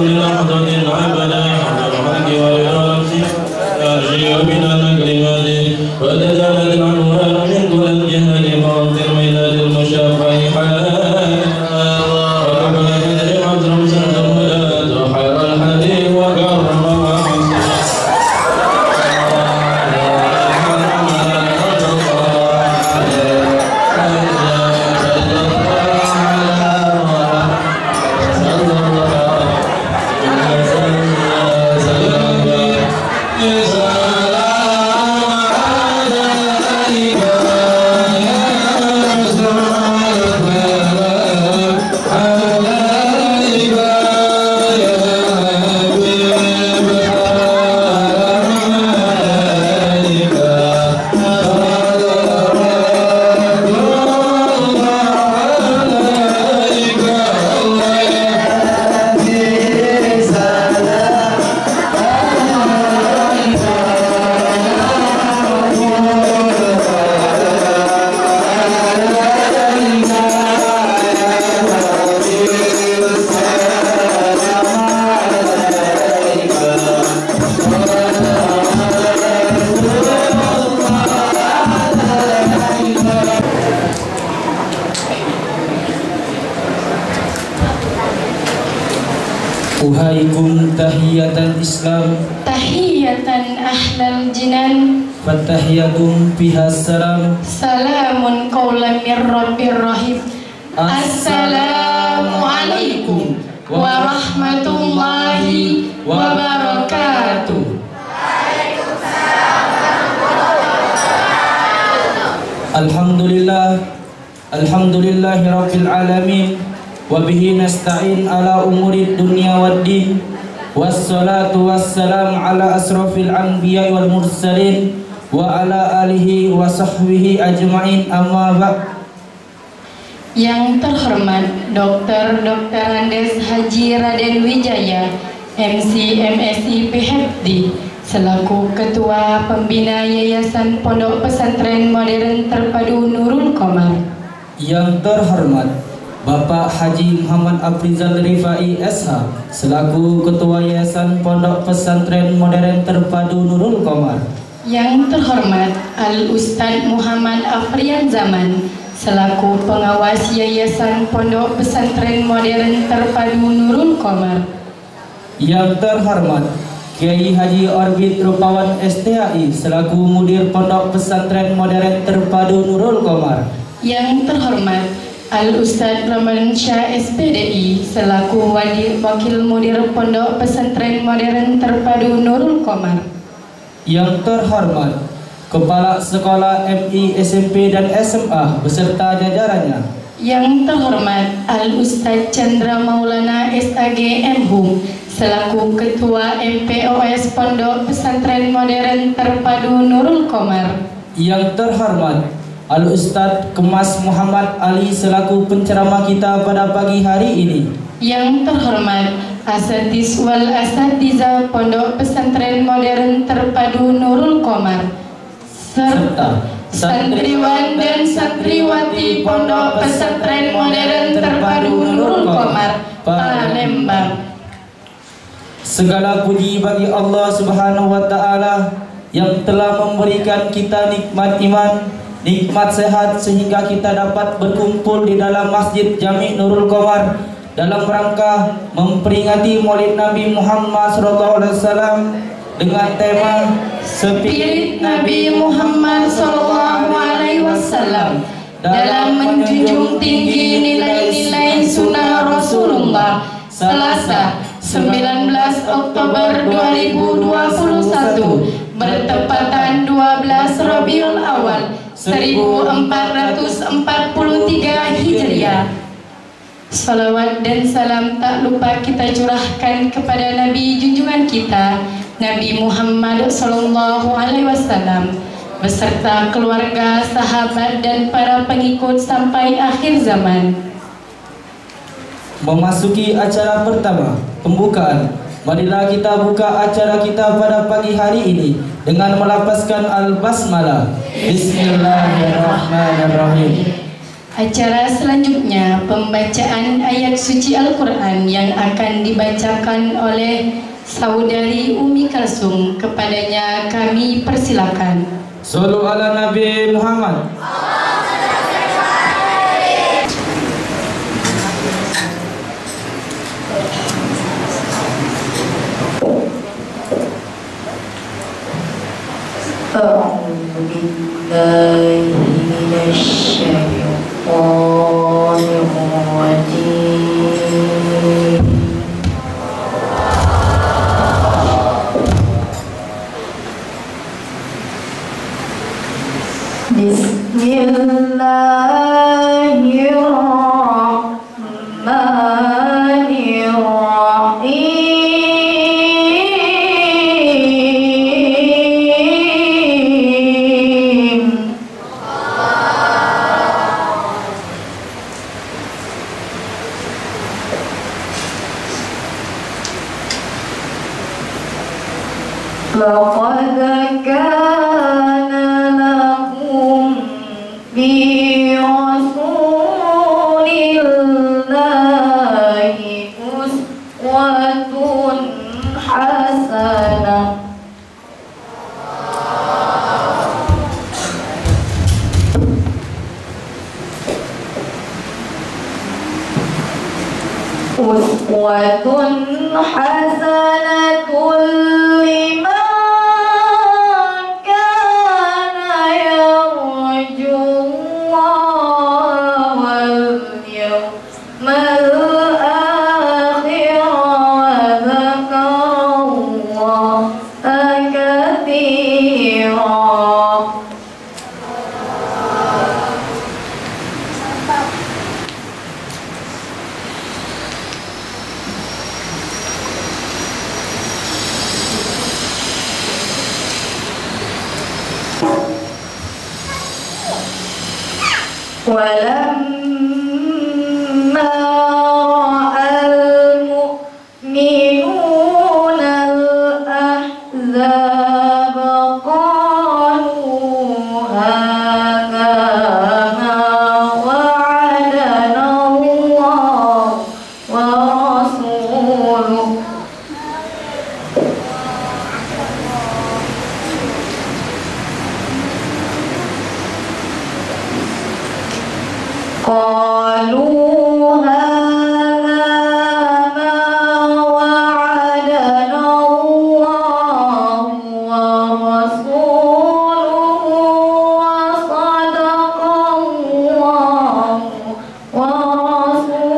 كل لحظة أبدا حق الحق والإرادة أرجع بنا كلماته وتزالت العنوان من كل الجهل فانظر ميلاد المشافع حياة وقبل بدر عذر سنزملات خير الحديث وكرم Uhaikum tahiyatan Islam, tahiyatan ahlal jinan, fatahiyatum biha salam, salamun qawlan mir rabbir rahim. Assalamualaikum warahmatullahi wabarakatuh. Alhamdulillah, alhamdulillahi rabbil alamin. Wabihi nasta'in ala umuri dunya waddin. Wassalatu wassalam ala asrafil anbiya wal mursalin wa ala alihi wa sahbihi ajma'in, amma ba'd. Yang terhormat Dr. Andes Haji Raden Wijaya, MC MSI PhD, selaku Ketua Pembina Yayasan Pondok Pesantren Modern Terpadu Nurul Qomar. Yang terhormat Bapak Haji Muhammad Afrizal Rifai SH, selaku Ketua Yayasan Pondok Pesantren Modern Terpadu Nurul Qomar. Yang terhormat Al Ustadz Muhammad Afrian Zaman, selaku Pengawas Yayasan Pondok Pesantren Modern Terpadu Nurul Qomar. Yang terhormat Kiai Haji Orbit Rupawan STAI, selaku Mudir Pondok Pesantren Modern Terpadu Nurul Qomar. Yang terhormat Al Ustadz Ramadan Syah SPDI, selaku Wakil Mudir Pondok Pesantren Modern Terpadu Nurul Qomar. Yang terhormat Kepala Sekolah MI SMP dan SMA beserta jajarannya. Yang terhormat Al Ustadz Chandra Maulana SAG MHUM, selaku Ketua MPOS Pondok Pesantren Modern Terpadu Nurul Qomar. Yang terhormat Al Ustadz Kemas Muhammad Ali, selaku penceramah kita pada pagi hari ini. Yang terhormat Asatiz wal Asatiza Pondok Pesantren Modern Terpadu Nurul Qomar, serta santriwan dan santriwati Pondok Pesantren Modern Terpadu Nurul Qomar, Palembang. Segala puji bagi Allah Subhanahu wa Ta'ala yang telah memberikan kita nikmat iman, nikmat sehat, sehingga kita dapat berkumpul di dalam Masjid Jami Nurul Qomar dalam rangka memperingati Maulid Nabi Muhammad SAW dengan tema Spirit Nabi Muhammad SAW dalam menjunjung tinggi nilai-nilai sunnah Rasulullah. Selasa 19 Oktober 2021 bertepatan 12 Rabiul Awal 1443 Hijriah. Salawat dan salam tak lupa kita curahkan kepada Nabi junjungan kita, Nabi Muhammad SAW, beserta keluarga, sahabat, dan para pengikut sampai akhir zaman. Memasuki acara pertama, pembukaan. Marilah kita buka acara kita pada pagi hari ini dengan melafazkan Al-Basmalah. Bismillahirrahmanirrahim. Acara selanjutnya pembacaan ayat suci Al-Quran yang akan dibacakan oleh Saudari Umi Kalsum. Kepadanya kami persilakan. Shollu ala Nabi Muhammad. أعوذ بالله من الشيطان الرجيم بسم الله الرحمن الرحيم لقد كان لكم في رسول الله أسوة حسنة حسنة لمن كان يرجو الله واليوم الآخر وذكر الله كثيرا. ولما رأى المؤمنون الأحزاب قالوا هذا ما وعدنا الله ورسوله قالوا هذا ما وعدنا الله ورسوله وصدق الله ورسوله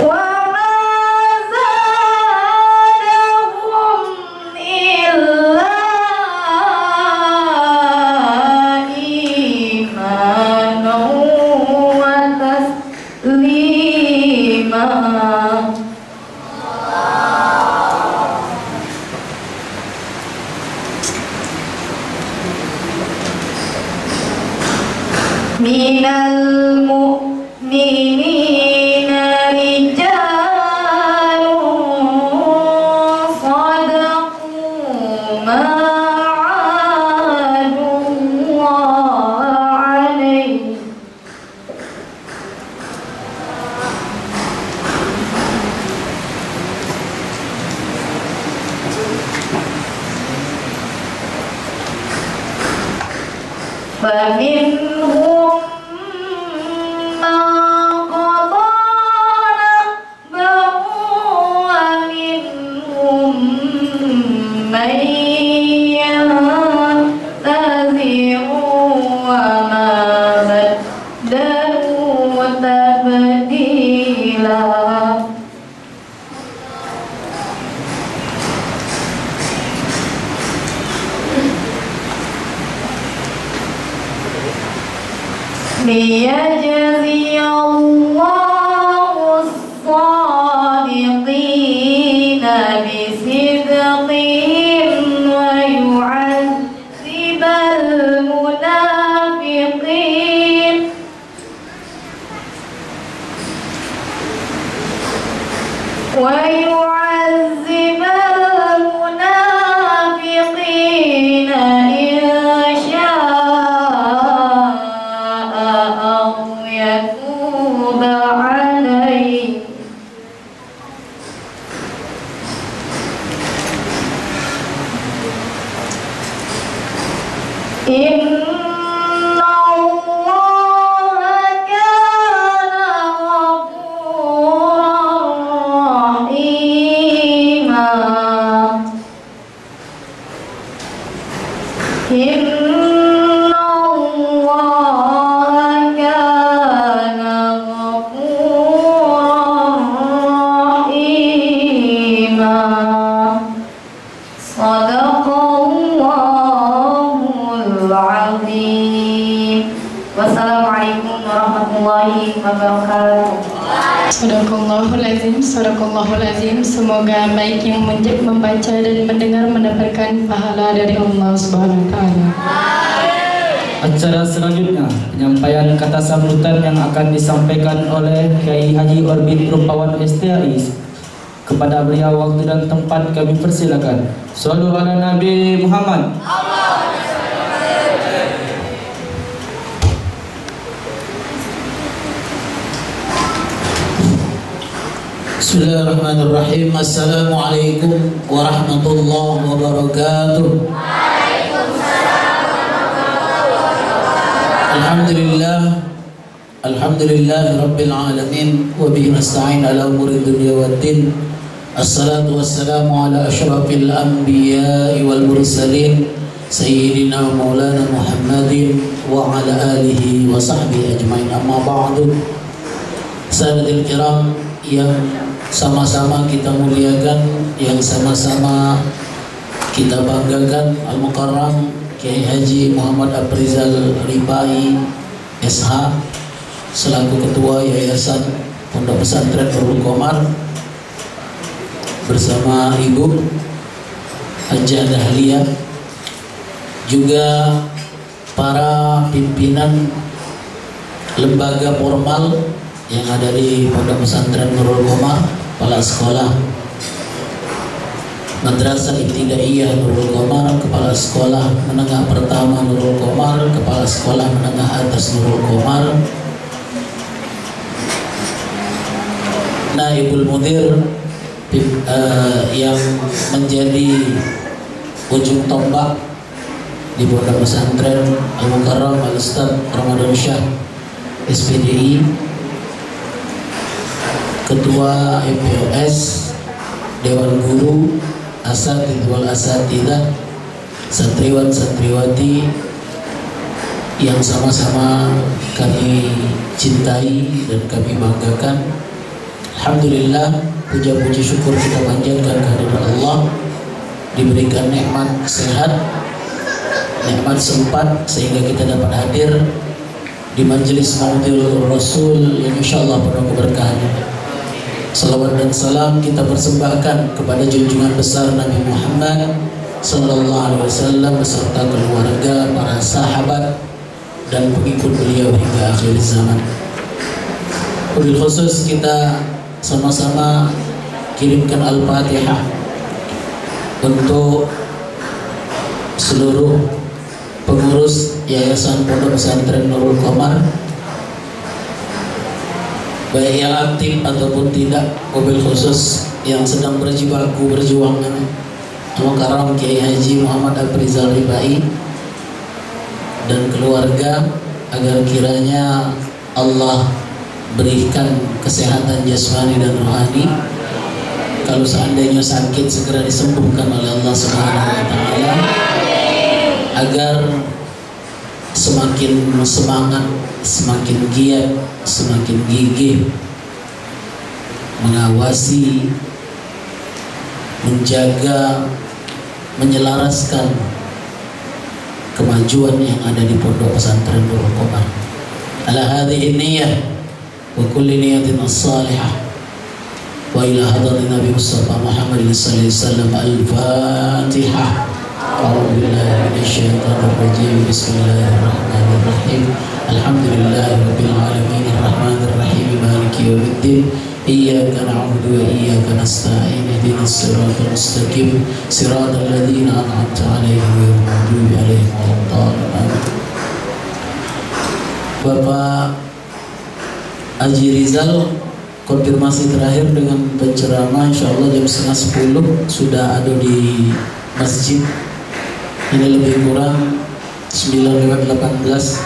وما زادهم إلا إيمانا وتسليما. من المؤمنين رجال صدقوا ما عاهدوا الله عليه فمنهم من قضى نحبه ومنهم من ينتظر وما بدلوا تبديلا. ليجزي الله الصادقين بصدقهم ويعذب المنافقين ويعذب المنافقين Wassalamualaikum warahmatullahi wabarakatuh. Sadaqallahul azim. Semoga baik yang membaca dan mendengar mendapatkan pahala dari Allah Subhanahu wa taala. Acara selanjutnya penyampaian kata sambutan yang akan disampaikan oleh Kiai Haji Orbit Rupawan STAI. Kepada beliau waktu dan tempat kami persilakan. Shallu ala Nabi Muhammad. Bismillahirrahmanirrahim. Assalamualaikum warahmatullahi wabarakatuh. Alhamdulillah rabbil alamin wa bihi nasta'in ala umuri dunya waddin. Assalatu wassalamu ala asyrafil anbiya'i wal mursalin sayyidina maulana Muhammadin wa ala alihi wa sahbihi ajmain. Amma ba'du. Sahabatul kiram yang sama-sama kita muliakan, yang sama-sama kita banggakan, Al-Mukarram Kiai Haji Muhammad Aprizal Ribai SH selaku Ketua Yayasan Pondok Pesantren Nurul Qomar bersama Ibu Hajah Dahlia, juga para pimpinan lembaga formal yang ada di Pondok Pesantren Nurul Qomar, kepala sekolah Madrasah Ibtidaiyah Nurul Qomar, kepala sekolah menengah pertama Nurul Qomar, kepala sekolah menengah atas Nurul Qomar, Naibul Mudir yang menjadi ujung tombak di Pondok Pesantren Al-Mukarram Al-Ustaz Ramadan Syah SPDI, Ketua MPOS, Dewan Guru, Asatidz wal Asatidzah, santriwan santriwati yang sama-sama kami cintai dan kami banggakan. Alhamdulillah, puja-puji syukur kita panjatkan kehadirat Allah, diberikan nikmat sehat, nikmat sempat sehingga kita dapat hadir di majelis Maulidul Rasul yang insyaallah penuh keberkahan. Salawat dan salam kita persembahkan kepada junjungan besar Nabi Muhammad sallallahu alaihi wasallam beserta keluarga, para sahabat dan pengikut beliau hingga akhir zaman. Wabil khusus kita sama-sama kirimkan Al-Fatihah untuk seluruh pengurus Yayasan Pondok Pesantren Nurul Qomar, baik yang aktif ataupun tidak, wabil khusus yang sedang berjibaku berjuang Al-Mukarram Kiai Haji Muhammad Aprizal Ribai dan keluarga, agar kiranya Allah berikan kesehatan jasmani dan rohani. Kalau seandainya sakit segera disembuhkan oleh Allah Subhanahu wa taala, agar semakin semangat, semakin giat, semakin gigih mengawasi, menjaga, menyelaraskan kemajuan yang ada di Pondok Pesantren Nurul Qomar. Ala hadhihi niyyah wa kulli niyatin as-salihah wa ila hadratin Nabi Mustafa Muhammad sallallahu alaihi wasallam. Al-Fatihah. A'udzu billahi minasyaitonir rajim. Bismillahirrahmanirrahim. Alhamdulillahirabbil alamin arrahmanir rahim maliki yaumiddin. Iyyaka na'budu wa iyyaka nasta'in. Ihdinas siratal mustaqim. Siratal ladzina an'amta 'alaihim ghairil maghdubi 'alaihim waladdallin. Bapak Haji Rizal, konfirmasi terakhir dengan penceramah insyaallah jam 9:30 sudah ada di masjid. Ini lebih kurang 9:18,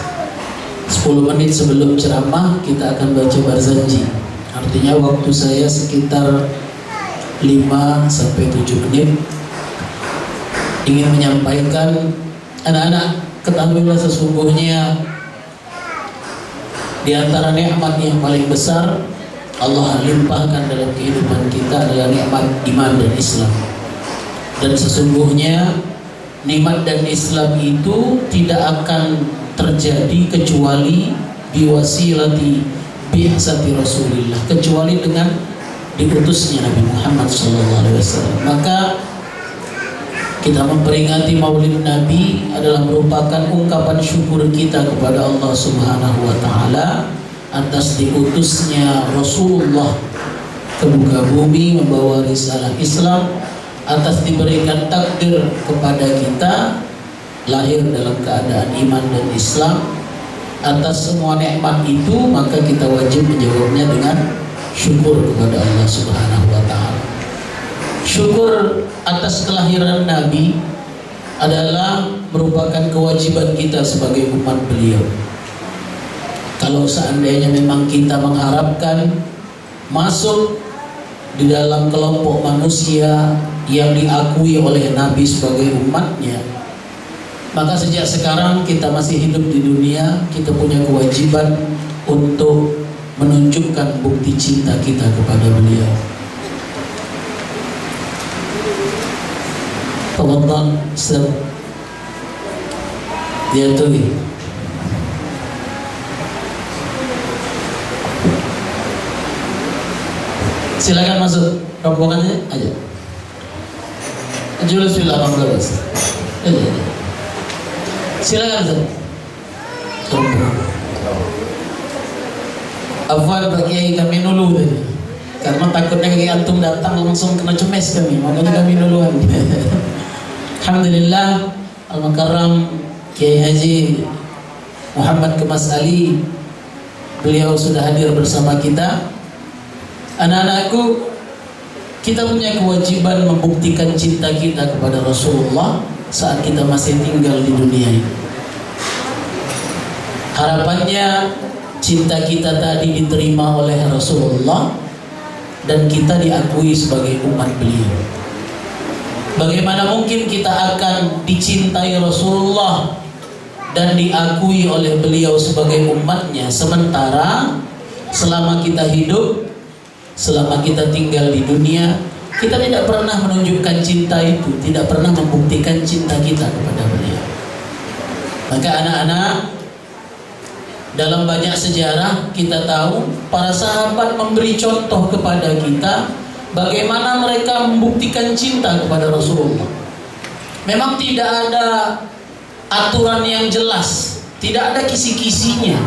10 menit sebelum ceramah kita akan baca barzanji. Artinya waktu saya sekitar 5-7 menit. Ingin menyampaikan, anak-anak ketahuilah sesungguhnya di antara nikmat yang paling besar Allah limpahkan dalam kehidupan kita adalah nikmat iman dan Islam. Dan sesungguhnya nikmat dan Islam itu tidak akan terjadi kecuali biwasilati bi'sati Rasulillah, kecuali dengan diutusnya Nabi Muhammad SAW. Maka kita memperingati Maulid Nabi adalah merupakan ungkapan syukur kita kepada Allah Subhanahu wa taala atas diutusnya Rasulullah ke muka bumi membawa risalah Islam, atas diberikan takdir kepada kita lahir dalam keadaan iman dan Islam. Atas semua nikmat itu maka kita wajib menjawabnya dengan syukur kepada Allah Subhanahu wa taala. Syukur atas kelahiran Nabi adalah merupakan kewajiban kita sebagai umat beliau. Kalau seandainya memang kita mengharapkan masuk di dalam kelompok manusia yang diakui oleh Nabi sebagai umatnya, maka sejak sekarang kita masih hidup di dunia, kita punya kewajiban untuk menunjukkan bukti cinta kita kepada beliau. Tafadhal Ustaz. Dia tuh silakan masuk rombongannya aja. Julus fil 18. Silakan Ustaz. Afwan Pak Kiai, kami nulu tadi. Karena takutnya Kiai antum datang langsung kena cemes kami, makanya kami nuluan. Alhamdulillah, Al-Mukarram Kiai Haji Muhammad Kemas Ali, beliau sudah hadir bersama kita. Anak-anakku, kita punya kewajiban membuktikan cinta kita kepada Rasulullah saat kita masih tinggal di dunia ini. Harapannya cinta kita tadi diterima oleh Rasulullah dan kita diakui sebagai umat beliau. Bagaimana mungkin kita akan dicintai Rasulullah dan diakui oleh beliau sebagai umatnya, sementara selama kita hidup, selama kita tinggal di dunia, kita tidak pernah menunjukkan cinta itu, tidak pernah membuktikan cinta kita kepada beliau. Maka anak-anak, dalam banyak sejarah kita tahu para sahabat memberi contoh kepada kita bagaimana mereka membuktikan cinta kepada Rasulullah. Memang tidak ada aturan yang jelas, tidak ada kisi-kisinya.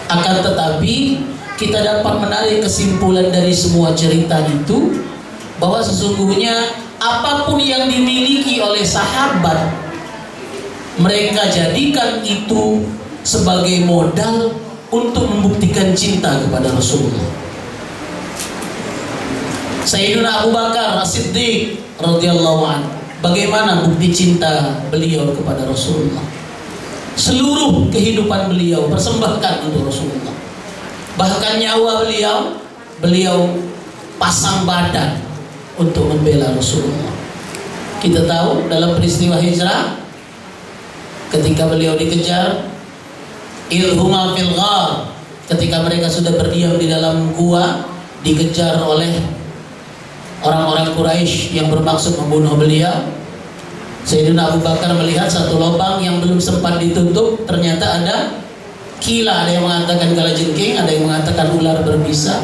Akan tetapi kita dapat menarik kesimpulan dari semua cerita itu bahwa sesungguhnya apapun yang dimiliki oleh sahabat, mereka jadikan itu sebagai modal untuk membuktikan cinta kepada Rasulullah. Sayyidina Abu Bakar As-Siddiq radhiyallahu anhu, bagaimana bukti cinta beliau kepada Rasulullah? Seluruh kehidupan beliau persembahkan untuk Rasulullah. Bahkan nyawa beliau pasang badan untuk membela Rasulullah. Kita tahu dalam peristiwa hijrah, ketika beliau dikejar, ilhuma fil ghar, ketika mereka sudah berdiam di dalam gua, dikejar oleh orang-orang Quraisy yang bermaksud membunuh beliau. Sayyidina Abu Bakar melihat satu lubang yang belum sempat ditutup, ternyata ada kila, ada yang mengatakan kalajengking, ada yang mengatakan ular berbisa.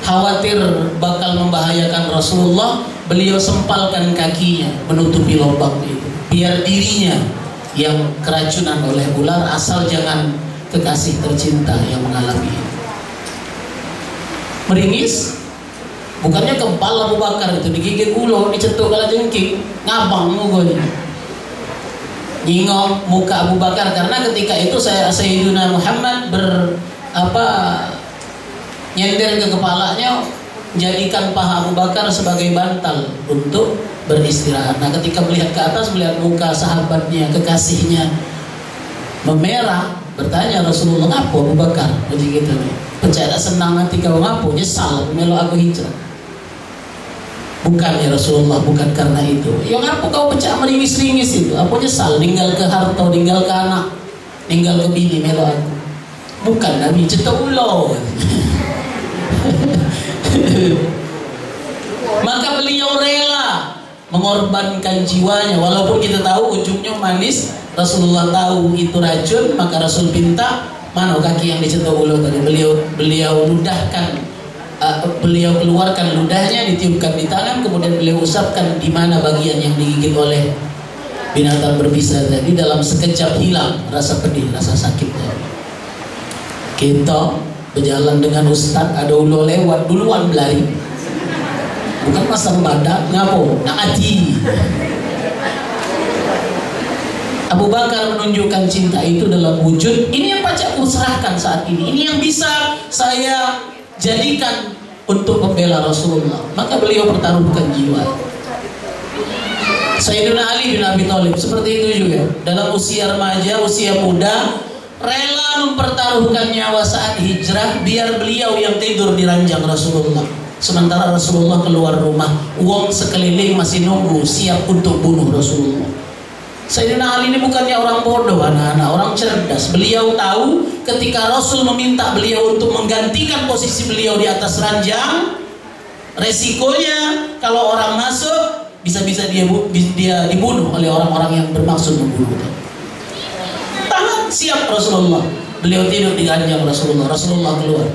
Khawatir bakal membahayakan Rasulullah, beliau sempalkan kakinya menutupi lubang itu, biar dirinya yang keracunan oleh ular, asal jangan kekasih tercinta yang mengalami. Meringis, bukannya kepala Abu Bakar itu digigit ulo, dicetuk kalajengking, ngabang mukanya. Nyingok muka Abu Bakar, karena ketika itu Sayyidina Muhammad nyender ke kepalanya, jadikan paha Abu Bakar sebagai bantal untuk beristirahat. Nah, ketika melihat ke atas, melihat muka sahabatnya, kekasihnya memerah, bertanya Rasulullah, "Ngapa Abu Bakar?" Begitu nih. Percaya senang nanti kau ngapo, nyesal melo aku hijrah. Bukan ya Rasulullah, bukan karena itu. Yang apa kau pecah meringis-ringis itu? Apa nyesal ninggal ke harta, ninggal ke anak, ninggal ke bini melo aku? Bukan, Nabi cetok ulo. Maka beliau rela mengorbankan jiwanya, walaupun kita tahu ujungnya manis. Rasulullah tahu itu racun, maka Rasul minta Mana kaki yang dicetuk ulo tadi? Beliau ludahkan, beliau keluarkan ludahnya, ditiupkan di tangan, kemudian beliau usapkan di mana bagian yang digigit oleh binatang berbisa tadi. Dalam sekejap hilang rasa pedih, rasa sakitnya. Kita berjalan dengan ustaz, ada ulo lewat, duluan berlari. Bukan pasang badak, ngapo? Nak ati. Abu Bakar menunjukkan cinta itu dalam wujud, ini yang pacarku serahkan saat ini, ini yang bisa saya jadikan untuk membela Rasulullah. Maka beliau pertaruhkan jiwa. Sayyidina Ali bin Abi Thalib seperti itu juga. Dalam usia remaja, usia muda, rela mempertaruhkan nyawa saat hijrah biar beliau yang tidur di ranjang Rasulullah. Sementara Rasulullah keluar rumah, uang sekeliling masih nunggu siap untuk bunuh Rasulullah. Sayyidina Ali ini bukannya orang bodoh anak-anak, orang cerdas. Beliau tahu ketika Rasul meminta beliau untuk menggantikan posisi beliau di atas ranjang, resikonya kalau orang masuk bisa-bisa dia dibunuh oleh orang-orang yang bermaksud membunuh. Tahan, siap Rasulullah. Beliau tidur di ranjang Rasulullah. Rasulullah keluar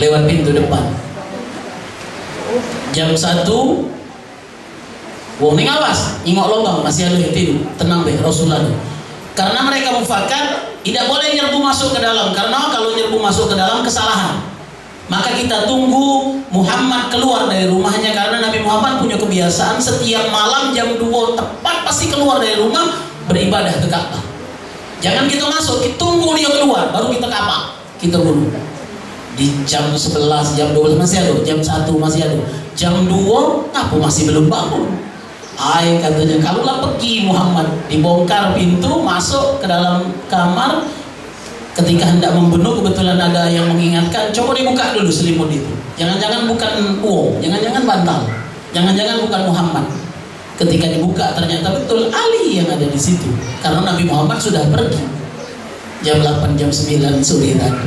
lewat pintu depan. Jam 1, wong ning awas, nyingok lobang masih ada yang tidur. Tenang deh Rasulullah. Karena mereka mufakat tidak boleh nyerbu masuk ke dalam, karena kalau nyerbu masuk ke dalam kesalahan. Maka kita tunggu Muhammad keluar dari rumahnya, karena Nabi Muhammad punya kebiasaan setiap malam jam 2 tepat pasti keluar dari rumah beribadah ke Ka'bah. Jangan kita masuk, kita tunggu dia keluar baru kita kapak, kita bunuh. Di jam 11, jam 12 masih ada, jam 1 masih ada, jam 2 aku masih belum bangun. Ay katanya, kalaulah pergi Muhammad, dibongkar pintu, masuk ke dalam kamar. Ketika hendak membunuh, kebetulan ada yang mengingatkan, coba dibuka dulu selimut itu. Jangan-jangan bukan uang, jangan-jangan bantal, jangan-jangan bukan Muhammad. Ketika dibuka, ternyata betul Ali yang ada di situ. Karena Nabi Muhammad sudah pergi jam 8, jam 9 sore tadi.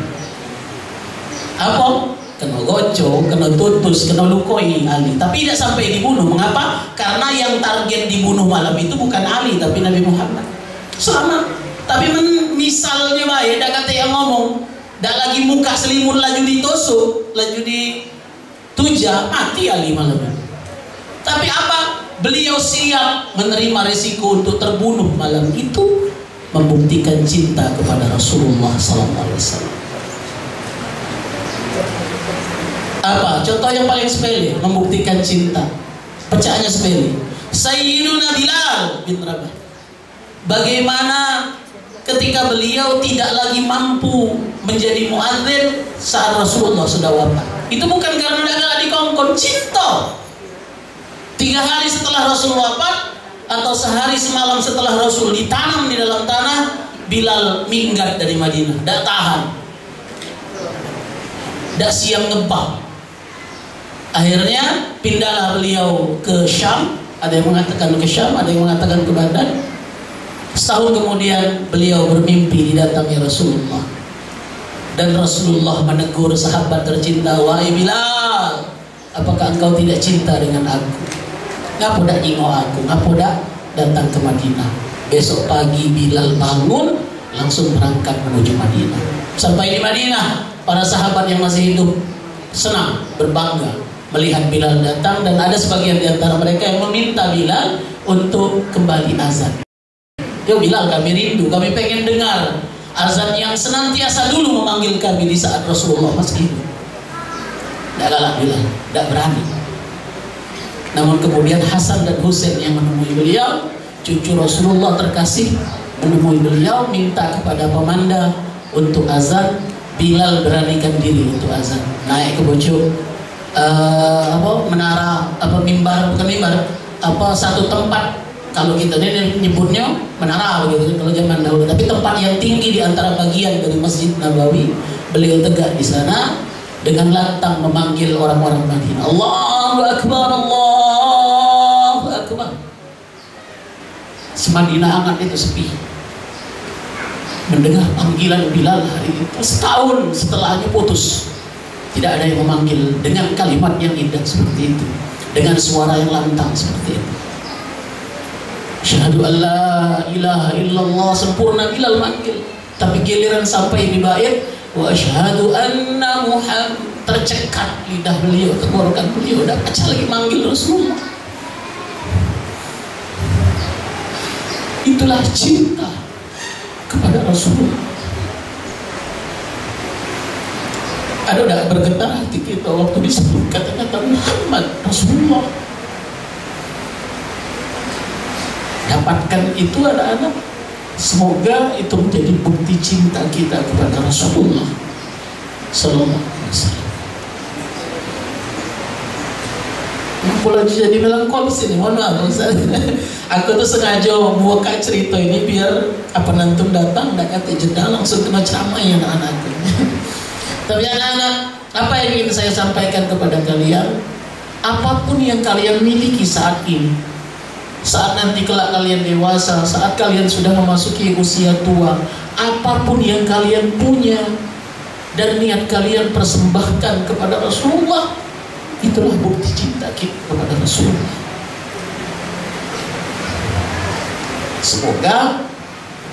Apa? Kena gocok, kena tutus, kena lukoi Ali. Tapi tidak sampai dibunuh. Mengapa? Karena yang target dibunuh malam itu bukan Ali, tapi Nabi Muhammad. Selamat. Tapi misalnya baik, dah kata yang ngomong, dah lagi muka selimut laju ditusuk, laju dituja, mati Ali malam. Tapi apa? Beliau siap menerima resiko untuk terbunuh malam itu, membuktikan cinta kepada Rasulullah SAW. Apa? Contoh yang paling sepele membuktikan cinta. Bacaannya sepele. Sayyiduna Bilal bin Rabah. Bagaimana ketika beliau tidak lagi mampu menjadi muadzin saat Rasulullah sudah wafat. Itu bukan karena dagang dikongkon, cinta. 3 hari setelah Rasul wafat atau sehari semalam setelah Rasul ditanam di dalam tanah, Bilal minggat dari Madinah. Tak tahan, tak siap ngebah. Akhirnya pindahlah beliau ke Syam. Ada yang mengatakan ke Syam, ada yang mengatakan ke Baghdad. Setahun kemudian beliau bermimpi didatangi Rasulullah. Dan Rasulullah menegur sahabat tercinta, wahai Bilal, apakah engkau tidak cinta dengan aku? Ngapa dak nyingok aku? Ngapa dak datang ke Madinah? Besok pagi Bilal bangun, langsung berangkat menuju Madinah. Sampai di Madinah, para sahabat yang masih hidup senang, berbangga melihat Bilal datang, dan ada sebagian di antara mereka yang meminta Bilal untuk kembali azan. Ya Bilal, kami rindu, kami pengen dengar azan yang senantiasa dulu memanggil kami di saat Rasulullah masih hidup. Tidak galak Bilal, tidak berani. Namun kemudian Hasan dan Husain yang menemui beliau, cucu Rasulullah terkasih, menemui beliau, minta kepada pemanda untuk azan. Bilal beranikan diri untuk azan, naik ke pojok menara, mimbar, bukan mimbar, satu tempat. Kalau kita ini nyebutnya menara begitu kalau zaman dahulu, tapi tempat yang tinggi di antara bagian dari Masjid Nabawi. Beliau tegak di sana dengan lantang memanggil orang-orang Madinah, Allahu Akbar, Allahu Akbar. Semadinah hangat itu sepi mendengar panggilan Bilal hari itu. Setahun setelahnya putus, tidak ada yang memanggil dengan kalimat yang indah seperti itu, dengan suara yang lantang seperti itu. Syahadu an la ilaha illallah, sempurna Bilal manggil. Tapi giliran sampai di bait wa asyhadu anna Muhammad, tercekat lidah beliau, tenggorokan beliau, udah baca lagi manggil Rasulullah. Itulah cinta kepada Rasulullah. Ada udah bergetar hati kita waktu disebut kata-kata Muhammad Rasulullah. Dapatkan itu anak-anak. Semoga itu menjadi bukti cinta kita kepada Rasulullah Sallallahu Alaihi Wasallam. Aku lagi jadi melankolis ini, mohon maaf Ustaz. Aku tuh sengaja membuka cerita ini biar apa nanti datang dan kata jeda langsung kena ceramah ya anak-anak. Tapi anak-anak, apa yang ingin saya sampaikan kepada kalian? Apapun yang kalian miliki saat ini, saat nanti kelak kalian dewasa, saat kalian sudah memasuki usia tua, apapun yang kalian punya dan niat kalian persembahkan kepada Rasulullah, itulah bukti cinta kita kepada Rasulullah. Semoga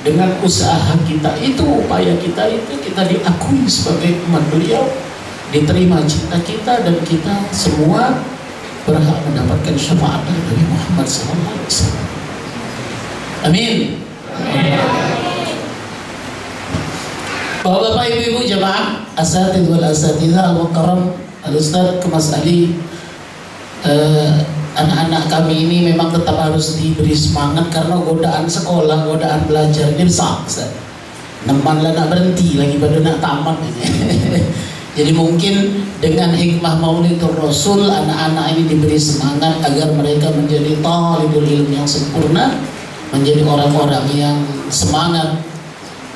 dengan usaha kita itu, upaya kita itu, kita diakui sebagai umat beliau, diterima cinta kita, dan kita semua berhak mendapatkan syafaat dari Nabi Muhammad SAW. Amin. Bapak-bapak, ibu-ibu, jemaah asatidz wal asatidzah al-mukarram, al-ustadz Kemas Ali, anak-anak kami ini memang tetap harus diberi semangat karena godaan sekolah, godaan belajar ini besar. Nempan lah nak berhenti lagi pada nak tamat. Jadi mungkin dengan hikmah Maulidur Rasul, anak-anak ini diberi semangat agar mereka menjadi talibul ilmi yang sempurna, menjadi orang-orang yang semangat,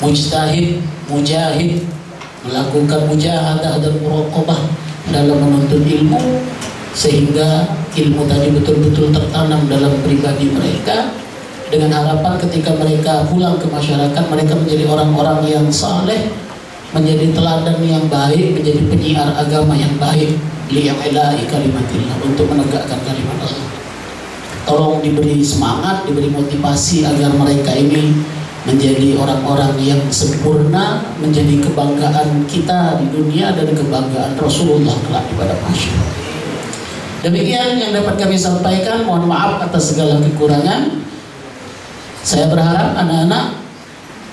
mujtahid, mujahid, melakukan mujahadah dan muraqabah dalam menuntut ilmu, sehingga ilmu tadi betul-betul tertanam dalam pribadi mereka, dengan harapan ketika mereka pulang ke masyarakat, mereka menjadi orang-orang yang saleh, menjadi teladan yang baik, menjadi penyiar agama yang baik, li'ila'i kalimatillah, untuk menegakkan kalimat Allah. Tolong diberi semangat, diberi motivasi agar mereka ini menjadi orang-orang yang sempurna, menjadi kebanggaan kita di dunia dan kebanggaan Rasulullah kelak di padang mahsyar. Demikian yang dapat kami sampaikan. Mohon maaf atas segala kekurangan. Saya berharap anak-anak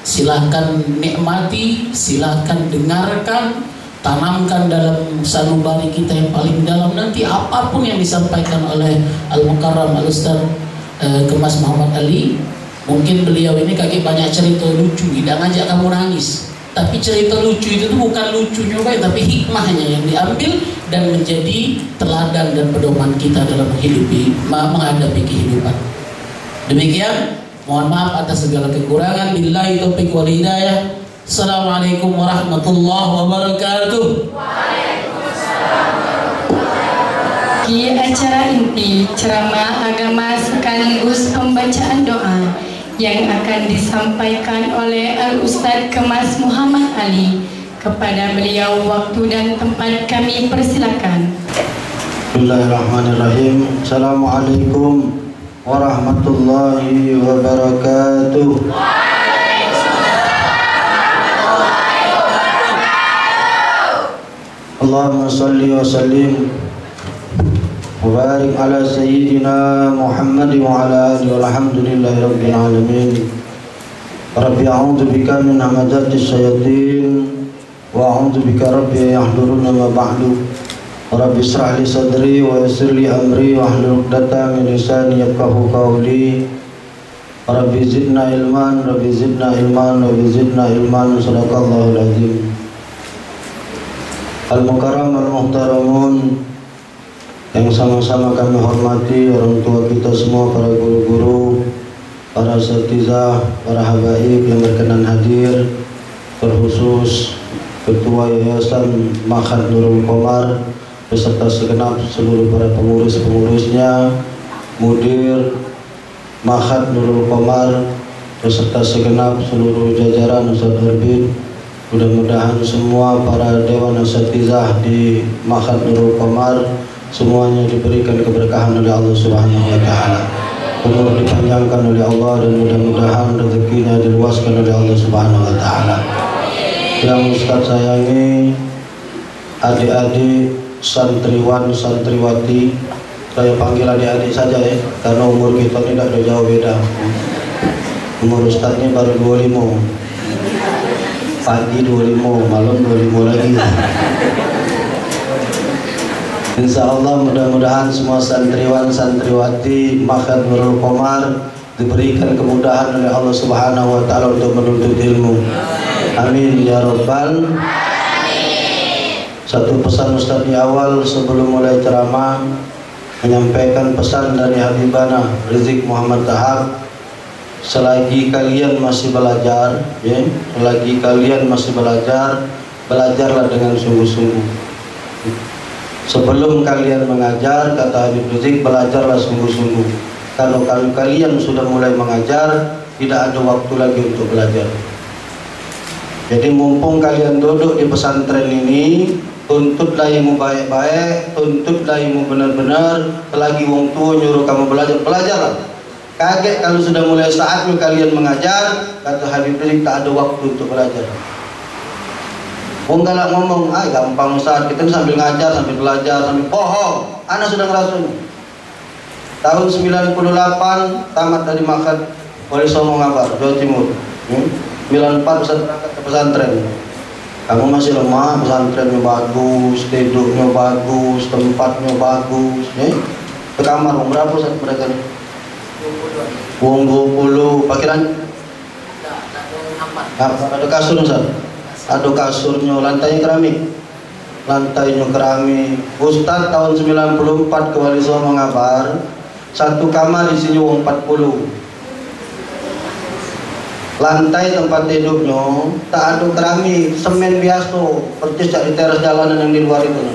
silahkan nikmati, silahkan dengarkan, tanamkan dalam sanubari kita yang paling dalam. Nanti apapun yang disampaikan oleh Al-Mukarram Al-Ustadz Kemas Muhammad Ali, mungkin beliau ini kaki banyak cerita lucu, tidak ngajak kamu nangis, tapi cerita lucu itu tuh bukan lucunya baik, tapi hikmahnya yang diambil dan menjadi teladan dan pedoman kita dalam menghadapi kehidupan. Demikian. Mohon maaf atas segala kekurangan. Billahi taufiq wal hidayah. Assalamualaikum warahmatullahi wabarakatuh. Waalaikumsalam warahmatullahi wabarakatuh. Di acara inti ceramah agama sekaligus pembacaan doa yang akan disampaikan oleh Al-Ustadz Kemas Muhammad Ali. Kepada beliau waktu dan tempat kami persilakan. Bismillahirrahmanirrahim. Assalamualaikum warahmatullahi wabarakatuh. Allahumma salli wa sallim wa barik ala sayyidina Muhammad wa ala alihi walhamdulillahi rabbil alamin. Rabbi a'udzu bika min hamazatis syayatin wa a'udzu bika rabbi yahduruna ma ba'du. Rabbi israh li sadri wa yassir li amri wa hlul 'uqdatam min lisani yafqahu qawli. Rabbi zidna ilman, Rabbi zidna ilman, Rabbi zidna ilman. Sadaqallahul azim. Al-Mukarram al-Muhtaramun, yang sama-sama kami hormati orang tua kita semua, para guru-guru, para asatizah, para habaib yang berkenan hadir, terkhusus Ketua Yayasan Ma'had Nurul Qamar beserta segenap seluruh para pengurus-pengurusnya, Mudir Ma'had Nurul Qamar beserta segenap seluruh jajaran Ustadz Arbin. Mudah-mudahan semua para dewan asatizah di Ma'had Nurul Qamar semuanya diberikan keberkahan oleh Allah Subhanahu wa taala. umur dipanjangkan oleh Allah, dan mudah-mudahan rezekinya diluaskan oleh Allah Subhanahu wa Ta'ala. Yang Ustaz sayangi, adik-adik santriwan santriwati, saya panggil adik-adik saja ya, karena umur kita tidak ada jauh beda. Umur Ustaz ini baru 25, pagi 25, malam 25 lagi. Insya Allah mudah-mudahan semua santriwan santriwati Ma'had Nurul Qamar diberikan kemudahan oleh Allah Subhanahu wa Ta'ala untuk menuntut ilmu. Amin ya Rabbal. Satu pesan Ustaz di awal sebelum mulai ceramah, menyampaikan pesan dari Habibana Rizik Muhammad Tahab. Selagi kalian masih belajar, ya, selagi kalian masih belajar, belajarlah dengan sungguh-sungguh. Sebelum kalian mengajar, kata Habib Rizik, belajarlah sungguh-sungguh. Kalau kalian sudah mulai mengajar, tidak ada waktu lagi untuk belajar. Jadi mumpung kalian duduk di pesantren ini, tuntutlah ilmu baik-baik, tuntutlah ilmu benar-benar. Selagi wong tua nyuruh kamu belajar, belajarlah. Kaget kalau sudah mulai saatnya kalian mengajar, kata Habib Rizik, tak ada waktu untuk belajar. Wong galak ngomong, gampang Ustaz, kita sambil ngajar, sambil belajar, sambil bohong. Anak sudah ngerasain. Tahun 98 tamat dari Ma'had Wali Songo Ngabar, Jawa Timur. 94 Ustaz berangkat ke pesantren. Kamu masih lemah, pesantrennya bagus, tidurnya bagus, tempatnya bagus. Ke kamar, berapa Ustaz mereka? 20, pakiran? Ada kasur Ustaz? Ada kasurnya, lantainya keramik. Lantainya keramik. Ustaz tahun 94 ke Wali Songo Ngabar, satu kamar isinya 40. Lantai tempat tidurnya tak ada keramik, semen biasa, persis di teras jalanan yang di luar itu.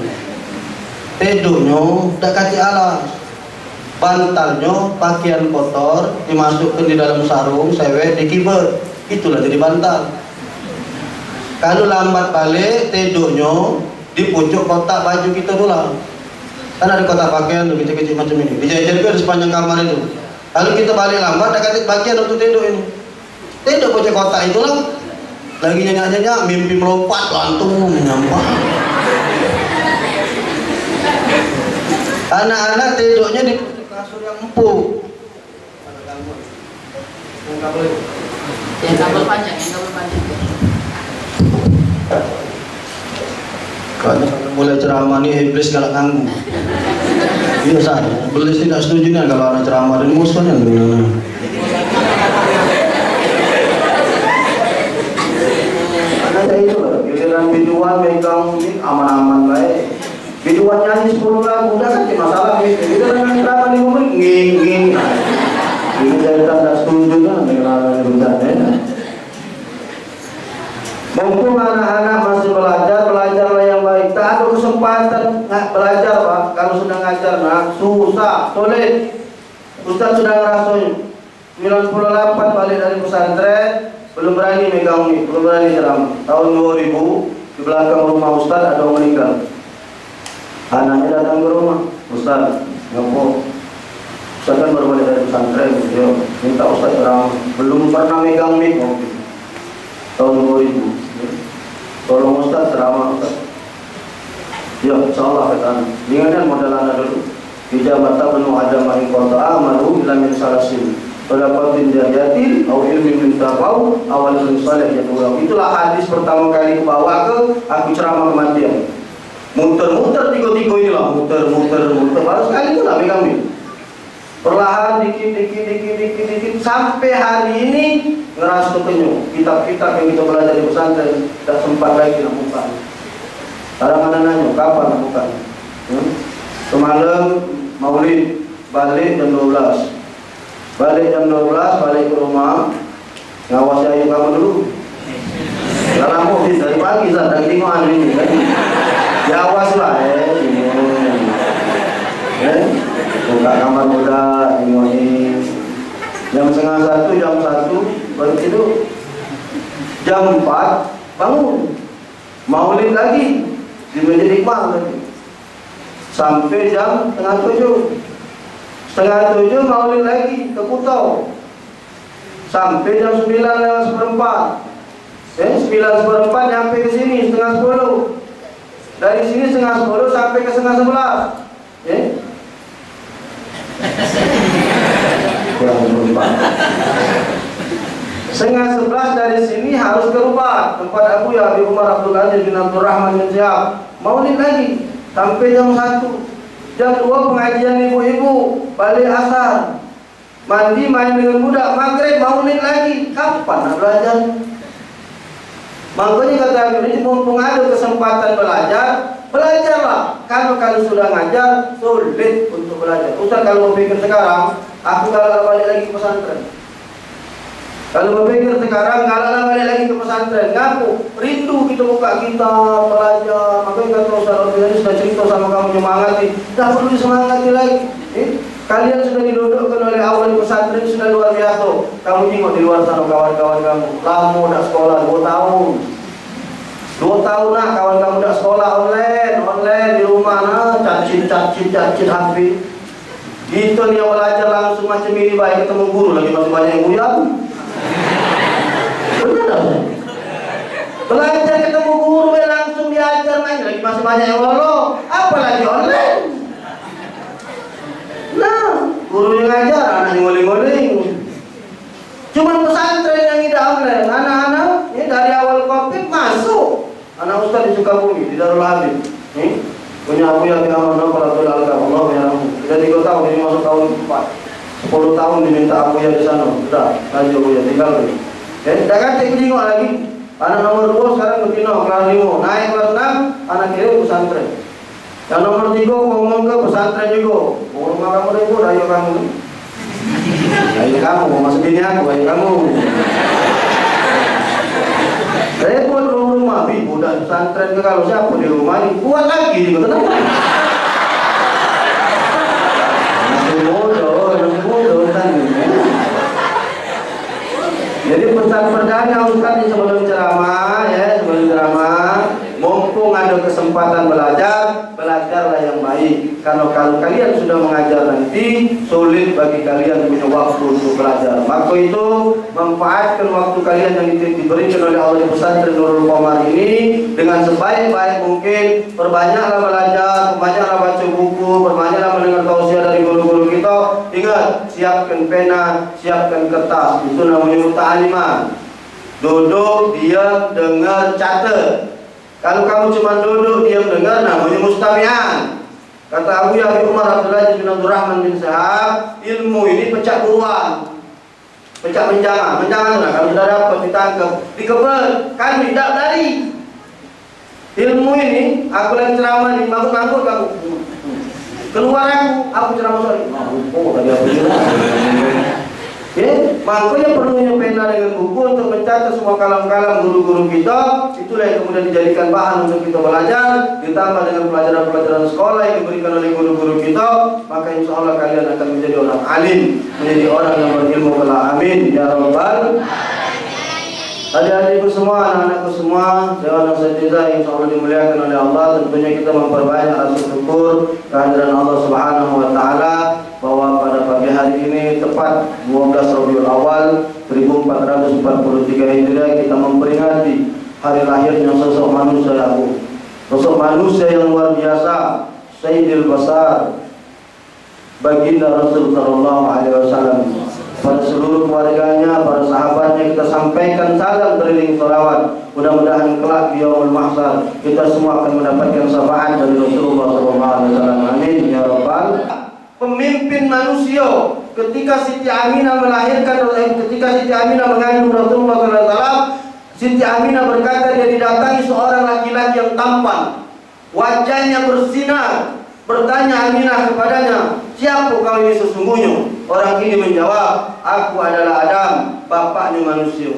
Tidurnya tak kasih alas. Bantalnya pakaian kotor dimasukkan di dalam sarung, sewet, dikibet. Itulah jadi bantal. Kalau lambat balik, tidurnya di pucuk kotak baju kita dulu. Kan ada kotak pakaian kecil-kecil macam ini, dijahit di sepanjang kamar itu. Kalau kita balik lambat, ada kasih bagian untuk tidur ini. Tidur pucuk kotak itulah. Lagi nyanyi-nyanyi, mimpi melompat, lantung menyampah. Anak-anak tidurnya di kasur yang empuk. Yang kabel panjang, Kalau mulai ceramah nih iblis galak nganggu. Iya saya, iblis tidak setuju nih kalau ada ceramah dan musuhnya gimana? Karena itu lah, giliran biduan megang aman-aman baik. Biduan nyanyi 10 lagu udah kan masalah gitu. Giliran ceramah 5 menit nging. Ini saya tidak setuju kan dengan bencana. Mumpung anak-anak masih belajar, belajarlah yang baik. Tak ada kesempatan belajar Pak. Kalau sudah ngajar susah, sulit. Ustaz sudah ngerasain 98 balik dari pesantren, belum berani megang mic, belum berani ceramah. Tahun 2000 di belakang rumah Ustaz ada orang meninggal. Anaknya datang ke rumah, Ustaz, ngomong. Ustaz kan baru balik dari pesantren, minta Ustaz ceramah. Belum pernah megang mic tahun 2000. Tolong Ustaz ceramah Ustaz. Ya insyaallah kata anak. Ingatkan modal anak dulu. Ijabata penuh ada main kota amalu ila min salasin. Walapatin jariyatin au ilmin min taqau awal min salih ya Allah. Itulah hadis pertama kali bawa ke aku ceramah kematian. Muter-muter tiga-tiga inilah, muter. Baru sekali itu lah megang mic. Perlahan dikit sampai hari ini ngeras kepenyuk. Kitab-kitab yang kita belajar di pesantren tidak sempat lagi lakukan. Kadang-kadang nanya kapan lakukan. Semalam maulid balik jam 12. Balik ke rumah. Ngawasi ayah kamu dulu. Karena aku dari pagi dari tengok ini kan. Diawas lah buka kamar muda ini jam setengah 1, jam 1 baru tidur. Jam 4 bangun maulid lagi di Masjid Iqbal lagi sampai jam setengah 7. Setengah 7 maulid lagi ke Kutau sampai jam 9:04. 9:04 nyampe ke sini setengah 10. Dari sini setengah 10 sampai ke setengah 11. Setengah 11 dari sini harus ke rumah tempat Abu ya Abi Umar Abdul Aziz bin Abdul Rahman bin Syihab. Maulid lagi sampai jam 1. Jam 2 pengajian ibu-ibu, balik asar. Mandi main dengan budak, maghrib maulid lagi. Kapan nak belajar? Makanya kata Habib, mumpung ada kesempatan belajar, belajarlah. Kalau sudah ngajar, sulit untuk belajar. Ustaz kalau berpikir sekarang, aku kalau balik lagi ke pesantren. Kalau berpikir sekarang, kalau balik lagi ke pesantren, ngaku rindu kita buka kitab, belajar. Makanya kata Ustaz Habib sudah cerita sama kamu nyemangati, tidak perlu disemangati lagi. Kalian sudah didudukkan oleh Allah di pesantren, sudah luar biasa. Kamu tengok di luar sana kawan-kawan kamu, lama udah sekolah 2 tahun. 2 tahun lah kawan kamu udah sekolah online di rumah nah, cacit HP. Gitu nih yang belajar langsung macam ini baik ketemu guru lagi masih banyak yang guyam. Benar. Belajar ketemu guru langsung diajar main lagi masih banyak yang lolo, apalagi online. Nah, guru yang ngajar, anak yang ngoling-ngoling. Cuman pesantren yang tidak online, anak-anak ini dari awal COVID masuk. Anak Ustaz di Sukabumi, di Darul Habib. Punya Abu Yabi Amanah Qalatul Alqam, Allah ya Rahmu. Sudah 3 tahun, ini masuk tahun 4. 10 tahun diminta Abu Yabi di sana. Sudah, lanjut Abu Yabi, tinggal lagi. Dah kan cek tengok lagi. Anak nomor 2 sekarang berpindah kelas 5. Naik kelas 6, anak kirim pesantren. Yang nomor 3 ngomong ke pesantren juga. Rumah kamu ribut, ayo kamu. Ayo kamu, masuk bini aku, ayo kamu. Saya buat rumah, budak pesantren ke kalau siapa di rumah ini buat lagi juga tenang. Bodoh kan. Jadi pesan perdana Ustaz sebelum ceramah mumpung ada kesempatan belajar, belajarlah yang baik. Kalau kalian sudah mengajar nanti, sulit bagi kalian punya waktu untuk belajar. Maka itu manfaatkan waktu kalian yang diberikan oleh Allah di pesantren Nurul Qamar ini dengan sebaik-baik mungkin. Perbanyaklah belajar, perbanyaklah baca buku, perbanyaklah mendengar tausiah dari guru-guru kita. Ingat, siapkan pena, siapkan kertas. Itu namanya muta'aliman. Duduk, diam, dengar, catat. Kalau kamu cuma duduk, diam, dengar, namanya mustami'an. Kata Abu Yabi Umar Abdul Aziz bin Abdul Rahman bin Syihab, ilmu ini pecah buruan, pecah menjangan. Menjangan itu kalau sudah dapat ditangkap, dikebel, kan tidak dari. Ilmu ini, aku lagi ceramah di mangkuk kamu. Keluar aku ceramah sorry. Tadi aku makanya perlunya pena dengan buku untuk mencatat semua kalam-kalam guru-guru kita. Itulah yang kemudian dijadikan bahan untuk kita belajar, ditambah dengan pelajaran-pelajaran sekolah yang diberikan oleh guru-guru kita. Maka insya Allah kalian akan menjadi orang alim, menjadi orang yang berilmu kelak. Amin ya Rabbal. Adik-adikku semua, anak-anakku semua, jawab saja insya Allah dimuliakan oleh Allah. Tentunya kita memperbanyak rasa syukur kehadiran Allah Subhanahu wa Ta'ala, bahwa pada pagi hari ini tepat 12 Rabiul Awal 1443 Hijriah kita memperingati hari lahirnya sosok manusia yang agung, sosok manusia yang luar biasa, Sayyidil Basar, baginda Rasul sallallahu alaihi wasallam. Pada seluruh keluarganya, para sahabatnya kita sampaikan salam beriring salawat. Mudah-mudahan kelak di yaumul mahsyar kita semua akan mendapatkan syafaat dari Rasulullah sallallahu alaihi wasallam. Amin ya rabbal. Pemimpin manusia ketika Siti Aminah melahirkan, ketika Siti Aminah mengandung Rasulullah sallallahu alaihi wasallam, Siti Aminah berkata dia didatangi seorang laki-laki yang tampan, wajahnya bersinar. Bertanya Aminah kepadanya, siapa kau ini sesungguhnya? Orang ini menjawab, aku adalah Adam, bapaknya manusia.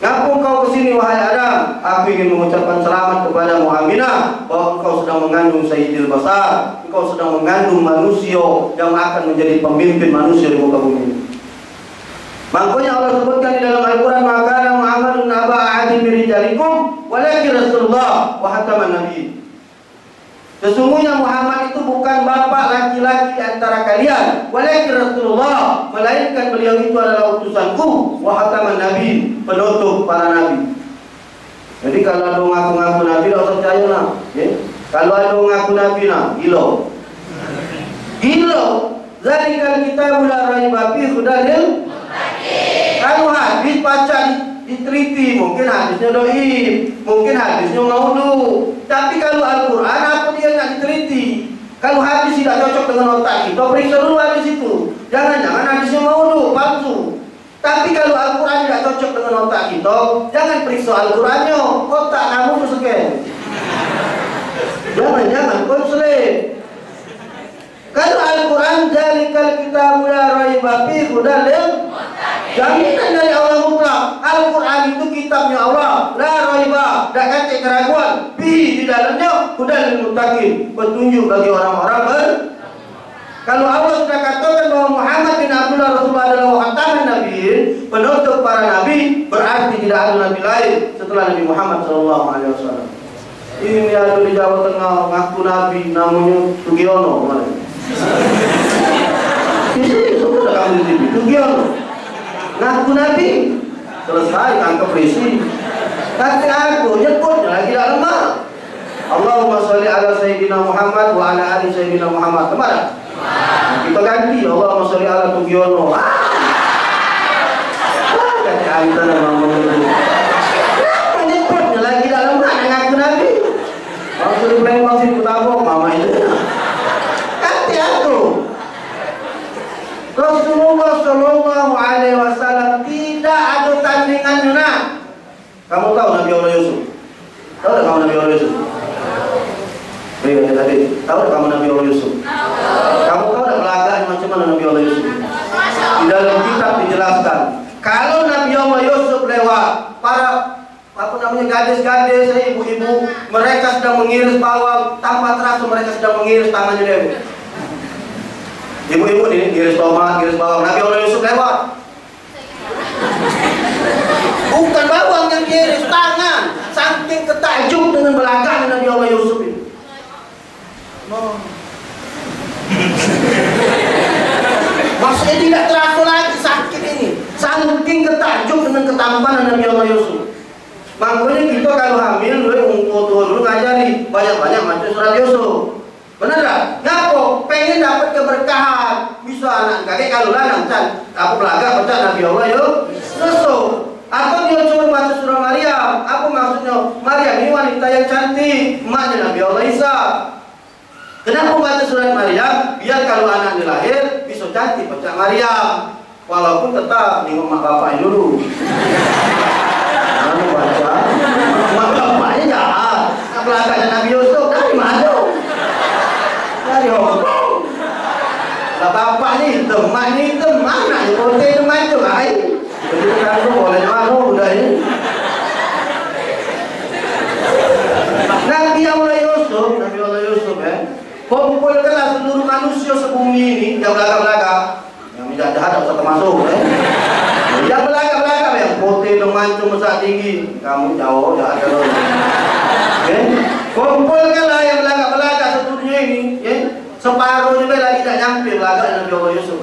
Ngapa kau kesini wahai Adam? Aku ingin mengucapkan selamat kepadamu Aminah, bahwa engkau sedang mengandung Sayyidil Basar, engkau sedang mengandung manusia yang akan menjadi pemimpin manusia di muka bumi. Makanya Allah sebutkan di dalam Al-Quran, maka Muhammadun aba ahadin min rijalikum walakin Rasulullah wa khataman nabiyyin. Sesungguhnya Muhammad itu bukan bapak laki-laki antara kalian, walakin Rasulullah, melainkan beliau itu adalah utusanku, wa khataman nabi, penutup para nabi. Jadi kalau ada ngaku-ngaku nabi, tak usah percaya lah. Kalau ada ngaku nabi, gila. Gila. Zalikal kitabul la raiba fihi hudal lil muttaqin. Kalau hadis baca diteliti, mungkin hadisnya dhaif, mungkin hadisnya maudhu. Tapi kalau Al-Quran, apa dia nak diteliti? Kalau hadis tidak cocok dengan otak kita, periksa dulu hadis itu. Jangan-jangan hadisnya maudhu, palsu. Tapi kalau Al-Quran tidak cocok dengan otak kita, jangan periksa Al-Qurannya. Otak kamu tu seken. Jangan konseling. Kalau Al-Quran zalikal kitabul la raiba fihi hudal lil muttaqin. Jaminan dari Allah mutlak. Al-Quran itu kitabnya Allah, la raiba, tak kata keraguan. Fihi, di dalamnya hudal lil muttaqin, petunjuk bagi orang-orang Kalau Allah sudah katakan bahwa Muhammad bin Abdullah Rasulullah adalah khataman nabiyyin, penutup para nabi, berarti tidak ada nabi lain setelah Nabi Muhammad SAW. Ini ada di Jawa Tengah ngaku nabi, namanya Sugiono kemarin. Ini sudah kamu di sini, Sugiono ngaku nabi, selesai tangkap polisi. Tapi aku nyebutnya lagi dalam lemah. Allahumma sholli ala Sayyidina Muhammad wa ala ali Sayyidina Muhammad. Kemana? Kita ganti Allahumma sholli ala Sugiono. Kata kita nama menyebutnya lagi dalam lemah ngaku nabi. Maksud plan masih kutabok mama itu. Ganti aku. Rasulullah Shallallahu Alaihi Wasallam tidak ada tandingannya nak. Kamu tahu Nabi Allah Yusuf? Tahu tak kamu Nabi Allah Yusuf? Tadi tahu tak kamu Nabi Allah Yusuf? Kamu tahu tak pelaganya macam mana Nabi Allah Yusuf? Di dalam kitab dijelaskan. Kalau Nabi Allah Yusuf lewat, para gadis-gadis, ibu-ibu, mereka sedang mengiris bawang, tanpa terasa mereka sedang mengiris tangannya Dewi. Ibu-ibu ini iris tomat, iris bawang. Nabi Allah Yusuf lewat. Bukan bawang yang diiris, tangan. Saking ketakjub dengan belakangnya Nabi Allah Yusuf ini. Maksudnya tidak terasa lagi sakit ini. Saking ketakjub dengan ketampanan Nabi Allah Yusuf. Makanya kita kalau hamil, dulu ngajari banyak-banyak macam surat Yusuf. Benar tak? Ngapo? Pengen dapat keberkahan. Bisa anak kakek kalau lanang can. Apa pelaga baca Nabi Allah Yusuf. Atau dia cuma baca surah Maryam. Apa maksudnya? Maryam ini wanita yang cantik, emaknya Nabi Allah Isa. Kenapa baca surat Maryam? Biar kalau anaknya lahir bisa cantik baca Maryam. Walaupun tetap nengok mak bapaknya dulu. Lalu baca mak bapaknya jahat. Pelaganya Nabi Yusuf dari mana? Dari Hongkong. Lah bapaknya hitam, maknya hitam, mana yang putih itu macam lain. Jadi kan boleh malu udah ini. Nabi Allah Yusuf kumpulkanlah seluruh manusia sebumi ini yang belakang-belakang, yang tidak jahat tak usah termasuk. Yang belakang-belakang yang putih itu macam besar tinggi, kamu jauh jahat kalau. Kumpulkanlah yang belakang-belakang seluruhnya ini, separuh juga lagi tidak nyampe belakang Nabi Allah Yusuf.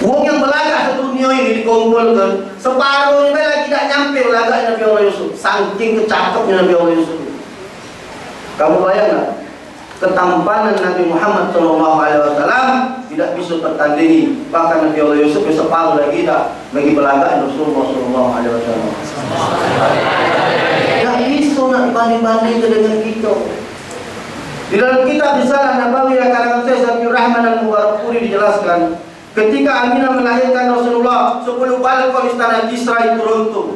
Wong yang belagak sedunia ini dikumpulkan, separuhnya lagi tidak nyampe belagak Nabi Allah Yusuf. Saking kecakapnya Nabi Allah Yusuf. Kamu bayangkan ketampanan Nabi Muhammad SAW tidak bisa tertandingi. Bahkan Nabi Allah Yusuf separuh lagi tak bagi belagak Rasulullah SAW. Tidak bisa nak banding-banding dengan kita. Di dalam kitab Risalah Nabawi yang karangan Syekh Safiur Rahman Al-Mubarakfuri dijelaskan, ketika Aminah melahirkan Rasulullah, 10 balkon istana Kisra itu runtuh.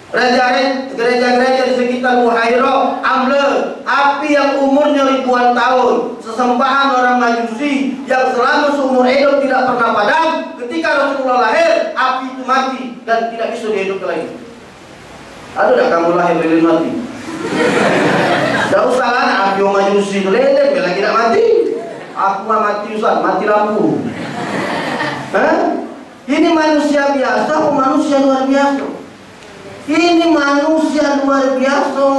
Gereja-gereja di sekitar Buhairah ambles, api yang umurnya ribuan tahun, sesembahan orang Majusi yang selama seumur hidup tidak pernah padam. Ketika Rasulullah lahir, api itu mati dan tidak bisa dihidupkan lagi. Ada tak kamu lahir lilin mati? Tak usah lah api orang Majusi itu lelek, lagi tidak mati. Aku mati Ustaz, mati lampu. Ini manusia biasa atau manusia luar biasa? Ini manusia luar biasa.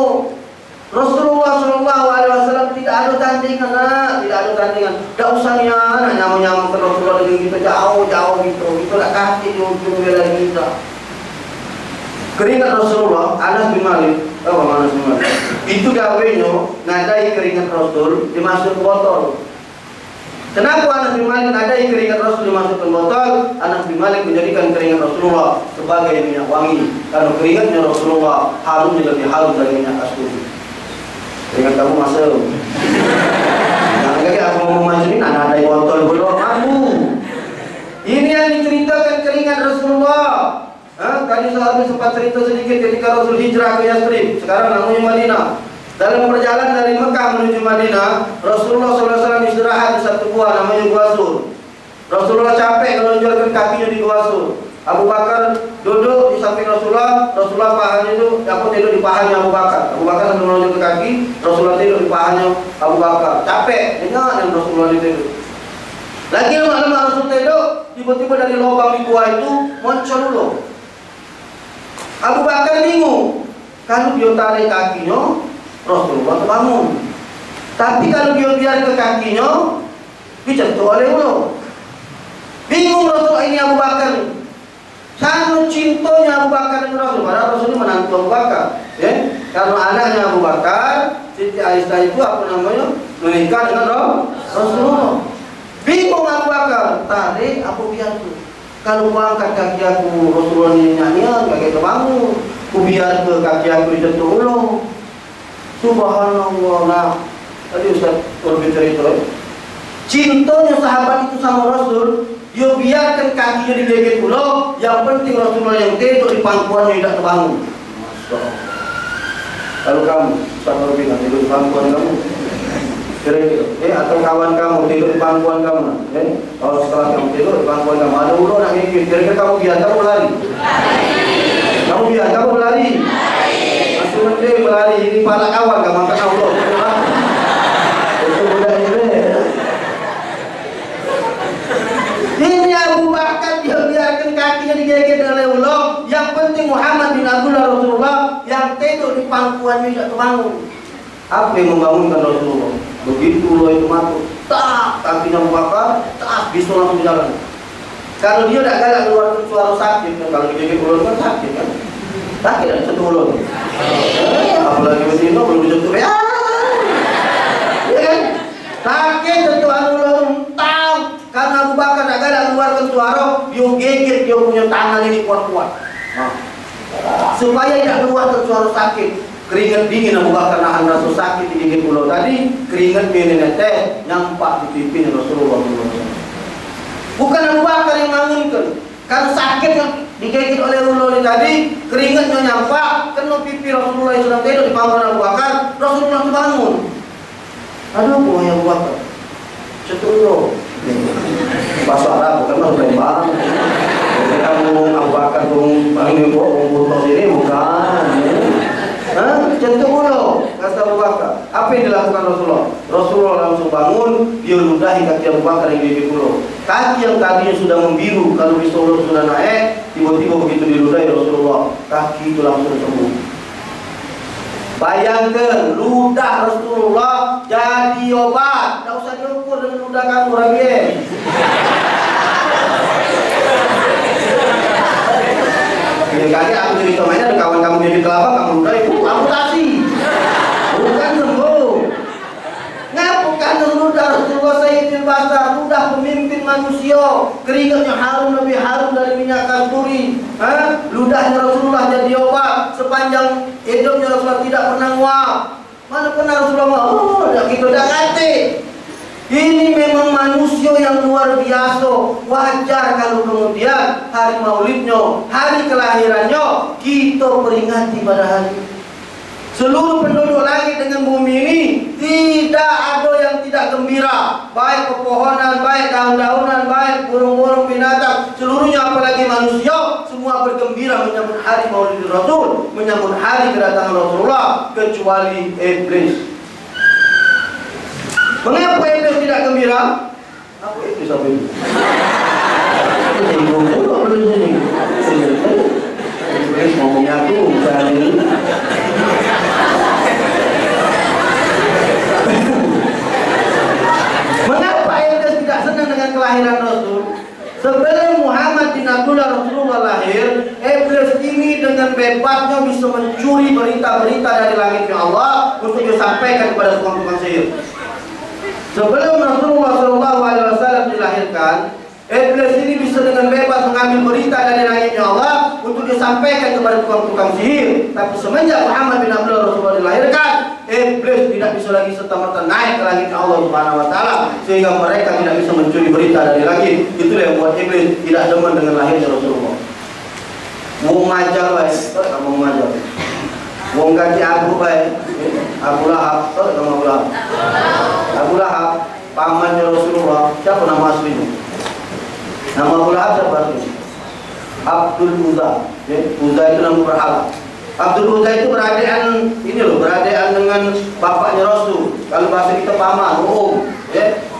Rasulullah SAW tidak ada tandingan, tidak ada tandingan. Tak usah nak nyamuk-nyamuk ke Rasulullah dengan kita jauh-jauh gitu. Itu nak kaki di ujung bela kita. Keringat Rasulullah, Anas bin Malik, apa Anas bin Malik? Itu gawenya ngadai keringat Rasul dimasuk ke botol. Kenapa Anas bin Malik ngadai keringat Rasul dimasuk ke botol? Anas bin Malik menjadikan keringat Rasulullah sebagai minyak wangi. Kalau keringatnya Rasulullah harumnya lebih harum dari minyak kasturi. Keringat kamu masuk. Jangan lagi aku mau majuin ada botol belum mampu. Ini yang diceritakan keringat Rasulullah. Tadi sahabat sempat cerita sedikit ketika Rasul hijrah ke Yathrib, sekarang namanya Madinah. Dalam perjalanan dari Mekah menuju Madinah, Rasulullah SAW istirahat di satu gua namanya Gua Sur. Rasulullah capek menonjolkan kakinya di Gua Sur. Abu Bakar duduk di samping Rasulullah, Rasulullah pahanya itu, aku tidur di pahanya Abu Bakar. Abu Bakar sambil menonjol ke kaki, Rasulullah tidur di pahanya Abu Bakar. Capek, dengar yang Rasulullah tidur. Lagi lama-lama Rasul tidur, tiba-tiba dari lubang di gua itu muncul dulu. Abu Bakar bingung. Kalau dia tarik kakinya, Rasulullah terbangun. Tapi kalau dia biar ke kakinya, dicentuh oleh ulo. Bingung Rasul ini Abu Bakar. Sangat cintanya Abu Bakar dengan Rasul. Padahal Rasul ini menantu Abu Bakar. Ya? Karena anaknya Abu Bakar, Siti Aisyah itu menikah dengan Rasulullah. Bingung Abu Bakar. Tarik aku biar tu. Kalau aku angkat kaki aku, Rasulullah ini nyanyian, kaki terbangun. Aku biar ke kaki aku dicentuh ulo. Subhanallah. Nah, tadi Ustaz berbicara itu. Cintanya sahabat itu sama Rasul. Dia biarkan kakinya dilegit ulo. Yang penting Rasulullah yang tidur di pangkuannya tidak terbangun. Kalau kamu, Ustaz berbicara tidur di pangkuan kamu, atau kawan kamu tidur di pangkuan kamu, kalau setelah kamu tidur di pangkuan kamu ada ulo nak ngikir, kira-kira kamu biar kamu berlari? Kamu biar kamu berlari? Masih mending berlari, ini pala kawan kamu makan ulo. Itu budak ini. Ini Abu Bakar dia biarkan kakinya digigit oleh ulo. Yang penting Muhammad bin Abdullah Rasulullah yang tidur di pangkuannya tidak terbangun. Apa yang membangunkan Rasulullah? Begitu ulo itu masuk, tak kakinya Abu Bakar, tak bisa langsung jalan. Kalau dia tidak galak keluar suara sakit, kalau digigit ulo kan sakit kan? Sakit ada satu ulo. Apalagi bersino belum disentuh ya kan? Sakit sentuhan ulo tahu. Karena Abu Bakar tidak galak keluarkan suara, dia gigit dia punya tangan ini kuat-kuat. Supaya tidak keluar suara sakit. Keringat dingin Abu Bakar nahan rasa sakit di gigi ulo tadi, keringat meneteh nyampak di pipi Rasulullah SAW. Bukan Abu Bakar yang bangunkan, karena sakit digigit oleh ulo tadi, keringatnya nyampak kena pipi Rasulullah yang sedang tidur di pangkuan Abu Bakar. Rasulullah terbangun. Aduh, buahnya Abu Bakar. Cetuk ulo. Bahasa Arab bukan bahasa Lembang. Kamu Abu Bakar ini butuh sini bukan. Jantung ulo, kata Abu Bakar. Apa yang dilakukan Rasulullah? Rasulullah langsung bangun, dia ludahi kaki Abu Bakar yang gigit ulo. Kaki yang tadinya sudah membiru, kalau bisa ulo sudah naik, tiba-tiba begitu diludahi Rasulullah, kaki itu langsung sembuh. Bayangkan, ludah Rasulullah jadi obat. Tak usah diukur dengan ludah kamu, Rabi'ah. Kali aku cerita mainnya ada kawan kamu jadi kelapa, kamu udah itu amputasi, bukan sembuh. Ngapakan ludah Rasulullah Sayyidil Basar, ludah pemimpin manusia, keringatnya harum lebih harum dari minyak kasturi. Ludahnya Rasulullah jadi obat sepanjang hidupnya Rasulullah tidak pernah nguap. Mana pernah Rasulullah gitu dah kate. Ini memang manusia yang luar biasa. Wajar kalau kemudian hari maulidnya, hari kelahirannya kita peringati pada hari ini. Seluruh penduduk langit dengan bumi ini tidak ada yang tidak gembira. Baik pepohonan, baik daun-daunan, baik burung-burung binatang, seluruhnya apalagi manusia, semua bergembira menyambut hari maulid Rasul, menyambut hari kedatangan Rasulullah, kecuali iblis. Mengapa iblis tidak gembira? Apa iblis apa itu? Singgung juga belum sini. Iblis ngomongnya aku bukan. hebatnya bisa mencuri berita-berita dari langitnya Allah untuk disampaikan kepada tukang-tukang sihir. Sebelum Rasulullah SAW dilahirkan, iblis ini bisa dengan bebas mengambil berita dari langitnya Allah untuk disampaikan kepada tukang-tukang sihir. Tapi semenjak Muhammad bin Abdullah Rasulullah dilahirkan, iblis tidak bisa lagi serta-merta naik ke langitnya Allah Subhanahu wa Ta'ala, sehingga mereka tidak bisa mencuri berita dari langit. Itulah yang membuat iblis tidak demen dengan lahirnya Rasulullah. Wong ngajar baik, kamu ngajar. Wong ganti Abu baik, Abu Lahab, kamu Abu Lahab. Abu Lahab, pamannya Rasulullah. Siapa nama aslinya? Nama Abu Lahab siapa aslinya? Abdul Uzza. Uzza itu nama berhala. Abdul Uzza itu beradean ini loh, beradean dengan bapaknya Rasul. Kalau bahasa kita paman,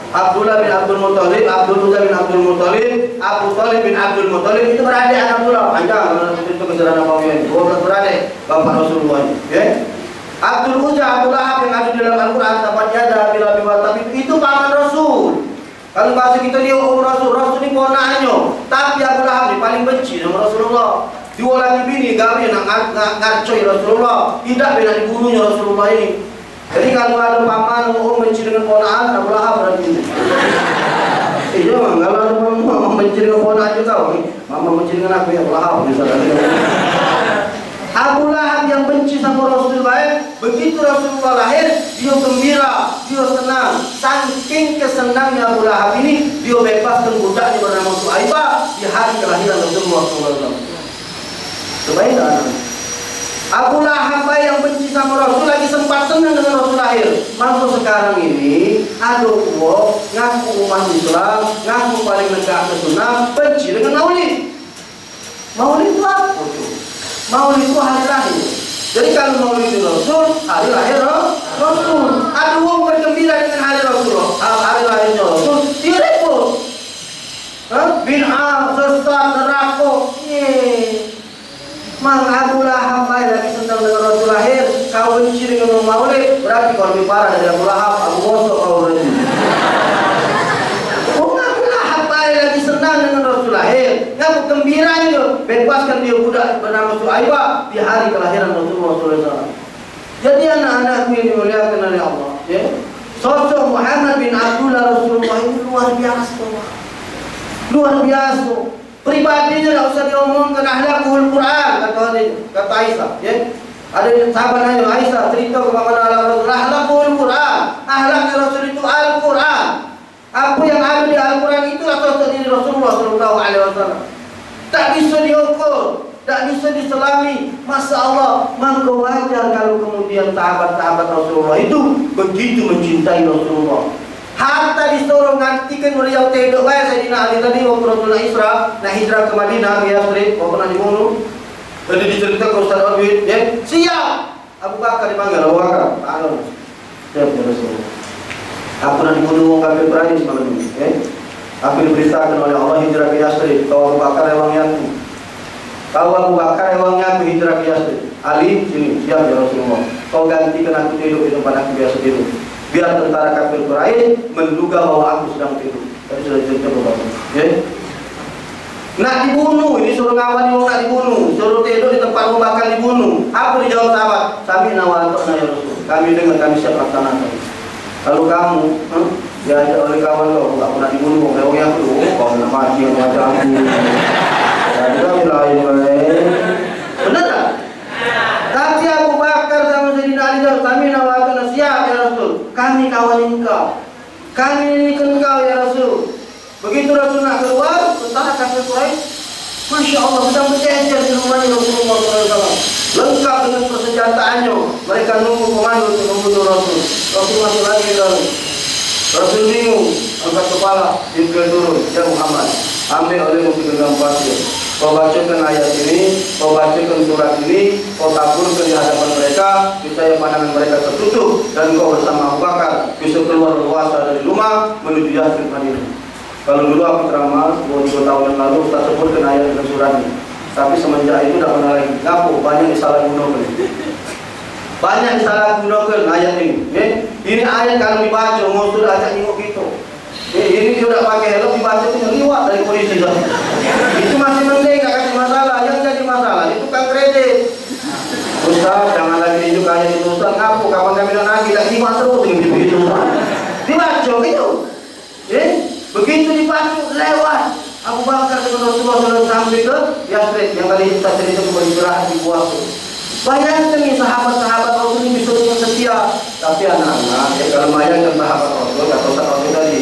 Abdullah bin Abdul Muttalib, Abdul Uzza bin Abdul Muttalib, Abu Talib bin Abdul Muttalib, itu beradik Abdullah. Panjang itu kesedaran Nabawi. 12 beradik bapak Rasulullah. Abdul Uzza, Abu Lahab yang ada di dalam Al-Quran, tabat yada bila biwatab, itu paman Rasul. Kalau bahasa kita dia Rasul, Rasul ini ponaknya. Tapi Abu Lahab ini paling benci sama Rasulullah. Dua lagi bini gawe nak ngarcoy Rasulullah, tidak beda dibunuhnya Rasulullah ini. Jadi kalau ada paman benci dengan ponakan, Abu Lahab berarti. Iya, kalau ada mama benci dengan ponakan juga, mama benci dengan aku ya Abu Lahab misalnya. Abu Lahab yang benci sama Rasulullah, begitu Rasulullah lahir, dia gembira, dia senang. Saking kesenangnya Abu Lahab ini, dia bebaskan budaknya bernama Suhaibah di hari kelahiran Rasulullah SAW. Sebaik anak. Abu Lahab yang benci sama Rasul lagi sempat senang dengan Rasul lahir. Mampu sekarang ini aduh ngaku umat Islam, ngaku paling negak ke sunnah, benci dengan maulid. Maulid itu apa? Maulid itu hari lahir. Jadi kalau maulid itu Rasul, hari lahir Rasul. Aduh bergembira dengan hari Rasulullah, hari lahirnya Rasul, dia repot. Bid'ah, sesat, neraka. Mang Abu Lahab lagi senang dengan Rasul lahir, kau benci dengan maulid, berarti kau lebih parah dari Abu Lahab, Abu Bosok kau berarti. Abu Lahab lagi senang dengan Rasul lahir, ngaku gembira itu, bebaskan dia budak bernama Suhaibah di hari kelahiran Rasulullah SAW. Jadi anak-anakku yang dimuliakan oleh Allah, sosok Muhammad bin Abdullah Rasulullah itu luar biasa, luar biasa. Pribadinya tidak usah diomongkan, akhlakul Quran kata Aisyah. Ada sahabat nanya Aisyah cerita kepada Rasul, akhlakul Quran, akhlaknya Rasul itu Al-Quran. Apa yang ada di Al-Quran itu atau diri Rasulullah SAW. Tak bisa diukur, tak bisa diselami. Masya Allah, maka wajar kalau kemudian sahabat-sahabat Rasulullah itu begitu mencintai Rasulullah. Hatta disuruh ngantikan beliau hidup baik Sayyidina Ali tadi waktu Rasulullah Isra, nah hijrah ke Madinah, ke Yathrib, waktu pernah dibunuh. Jadi diceritakan Ustaz Abid, siap. Abu Bakar dipanggil, Abu Bakar, tahu. Siap ya Rasulullah. Aku pernah dibunuh orang kafir Quraisy malam ini. Aku diberitakan oleh Allah hijrah ke Yathrib. Kau Abu Bakar ewang yaku. Kau Abu Bakar ewang yaku hijrah ke Yathrib. Ali sini, siap ya Rasulullah. Kau gantikan aku hidup di tempat aku biasa tidur. Biar tentara kafir Quraisy menduga bahwa aku sedang tidur. Tadi sudah cerita beberapa. Nak dibunuh, ini suruh ngawani mau nak dibunuh, suruh tidur di tempat mau bakal dibunuh. Apa dijawab sahabat? Kami nawantok ya Rasul. Kami dengar, kami siap laksanakan. Kalau kamu diajak oleh kawan kau, nggak pernah dibunuh, kau yang aku, kau nak mati macam aku. Jadi kami lain. Benar tak? Tapi Abu Bakar sama Sayyidina Ali, kami nawantok siap ya Rasul. Kami kawan engkau, kami ini engkau ya Rasul. Begitu Rasul nak keluar, tentara kafir Quraisy, Masya Allah, sedang berjejer di rumahnya Rasulullah SAW. Lengkap dengan persenjataannya. Mereka nunggu komando untuk membunuh Rasul. Rasul masuk lagi ke dalam. Rasul bingung, angkat kepala, Jibril turun, ya Muhammad, ambil olehmu segenggam pasir. Kau bacakan ayat ini, kau bacakan surat ini, kau taburkan di hadapan mereka, niscaya pandangan mereka tertutup, dan kau bersama Abu Bakar bisa keluar luasa dari rumah menuju Yathrib Madinah. Kalau dulu aku ceramah 2 tahun yang lalu, kita sebutkan ayat dan suratnya. Tapi semenjak itu tidak pernah lagi. Ngapu, banyak disalahgunakan. Banyak disalahgunakan ayat ini. Ini ayat kalau dibaca, musuh ajak nyingok gitu. Ini sudah pakai helm dibaca itu ngeliwat dari polisi. Itu masih mending, gak kasih masalah. Yang jadi masalah itu kan kredit. Ustaz, jangan lagi dijuk ayat itu Ustaz, ngapu kapan kami nak nagih, tak simak terus dengan itu Ustaz. Dibaca gitu. Begitu dibaca lewat Abu Bakar dengan Rasulullah SAW sampai ke Yasrib yang tadi kita cerita beristirahat di buah itu. Bayangkan nih sahabat-sahabat Rasul ini bisa dengan setia. Tapi anak-anak, kalau bayangkan sahabat Rasul, kata Ustaz Rasul tadi,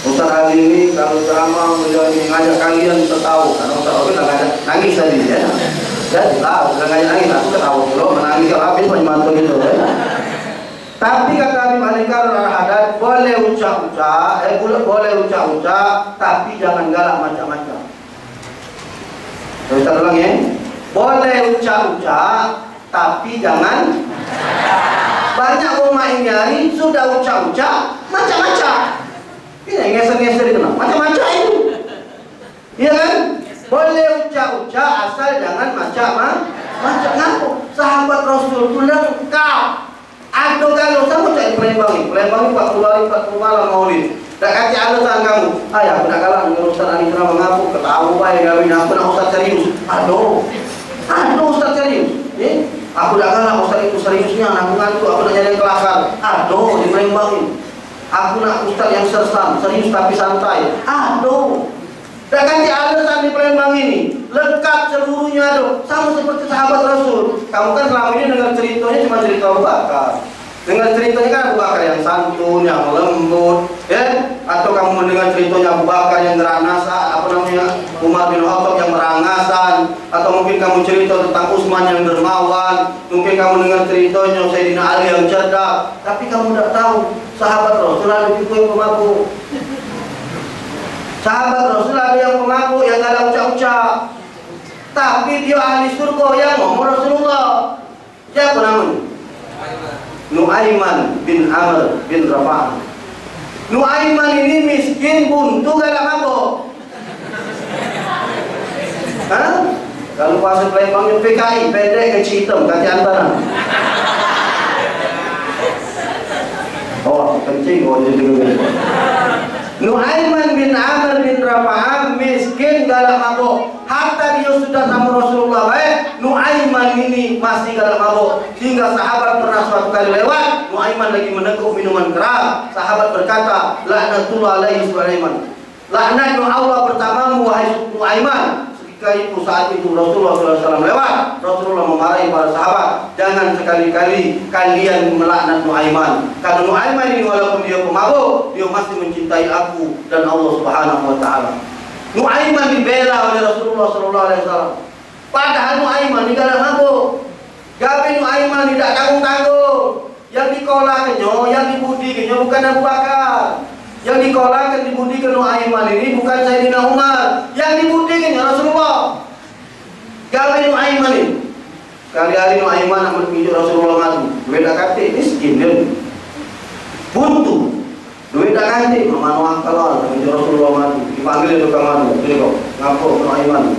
Ustaz hari ini kalau ceramah mengajak kalian bisa tahu, karena Ustaz Rasul dah ngajak nangis tadi, jadi tahu, dah ngajak nangis, aku ketahu dulu, menangis kalau habis menyemantu gitu. Tapi kata Habib Ali Karur Al-Haddad, boleh ucap-ucap, tapi jangan galak macam-macam. Kita ulang ya, boleh ucap-ucap, tapi jangan. Banyak umat ini hari sudah ucap-ucap macam-macam. Ini ngeser-ngeser itu, macam-macam itu. Iya kan? Boleh ucap-ucap asal jangan macam-macam. Ngaku sahabat Rasul itu lengkap. Aduh kalau kamu cari Palembang Pak Kulari malam maulid. Tak kata alasan kamu. Ayah aku nak kalah dengan Ustaz Ali pernah mengaku ketahu baik kawin aku nak Ustaz serius. Aduh Ustaz serius. Aku nak kalah Ustaz itu seriusnya aku ngantuk aku nak jadi kelakar. Aduh di Palembang ini. Aku nak Ustaz yang sersan serius tapi santai. Aduh. Tak kata alasan di Palembang ini lengkap seluruhnya aduh. Sama seperti sahabat Rasul. Kamu kan selama ini dengar ceritanya cuma cerita Abu Bakar. Dengar ceritanya kan Abu Bakar yang santun, yang lembut, ya? Atau kamu mendengar ceritanya Abu Bakar yang ngeranasan, Umar bin Khattab yang merangasan, atau mungkin kamu cerita tentang Utsman yang dermawan, mungkin kamu dengar ceritanya Sayyidina Ali yang cerdas, tapi kamu tidak tahu sahabat Rasul ada yang pemabuk. Sahabat Rasul ada yang pemabuk yang tak ada ucap-ucap, tapi dia ahli surga yang ngomong Rasulullah. Siapa namanya? Nuaiman bin Amr bin Rafah. Nuaiman ini miskin buntu galak mabuk. Kalau bahasa Palembangnya PKI, pendek kecil hitam, kaki antara. Oh, kencing jadi. Nuaiman bin Amr bin Rafah miskin galak mabuk. Hatta dia sudah sama Rasulullah Nuaiman ini masih galak mabuk. Hingga sahabat pernah suatu kali lewat, Nuaiman lagi meneguk minuman keras. Sahabat berkata, laknatullah alaihi Nuaiman. Laknatnya Allah bertamamu wahai Nuaiman. Ketika itu saat itu Rasulullah SAW lewat, Rasulullah memarahi para sahabat, jangan sekali-kali kalian melaknat Nuaiman. Karena Nuaiman ini walaupun dia pemabuk, dia masih mencintai aku dan Allah Subhanahu Wa Taala. Nuaiman dibela oleh Rasulullah SAW. Padahal Nuaiman ini galak mabuk. Gawe Nuaiman tidak tanggung-tanggung. Yang dikolaknya, yang dibudikannya bukan Abu Bakar. Yang dikolakkan dibudikan Nuaiman ini bukan Sayyidina Umar. Yang dibudikannya Rasulullah. Gawe Nuaiman ini. Kali-kali Nuaiman nak menunjuk Rasulullah madu. Duit dah kata miskin dia. Buntu. Duit dah ganti, mama nuang kalau menunjuk Rasulullah madu. Dipanggil tukang madu. Ini kok, ngapur Nuaiman.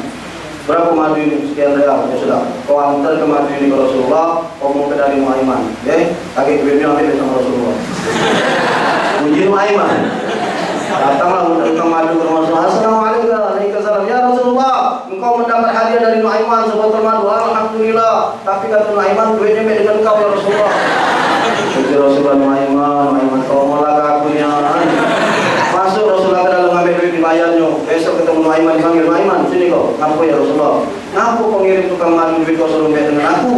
Berapa madu ini? Sekian real, ya sudah. Kau antar ke madu ini ke Rasulullah, kau mau ke dari Nuaiman. Ya, kaki duitnya ambil sama Rasulullah. Puji Nuaiman. Datanglah tukang madu ke Rasulullah. Assalamualaikum warahmatullahi. Ya Rasulullah, engkau mendapat hadiah dari Nuaiman sebotol madu. Alhamdulillah. Tapi kata Nuaiman, duitnya dengan kau ya Rasulullah. Puji Rasulullah Nuaiman, kau malah aku yang masuk Rasulullah ke dalam ambil duit dibayarnya. Besok ketemu Nuaiman dipanggil Nuaiman, sini kau. Ngapu ya Rasulullah? Ngapu kau ngirim tukang madu duit kau suruh dengan aku?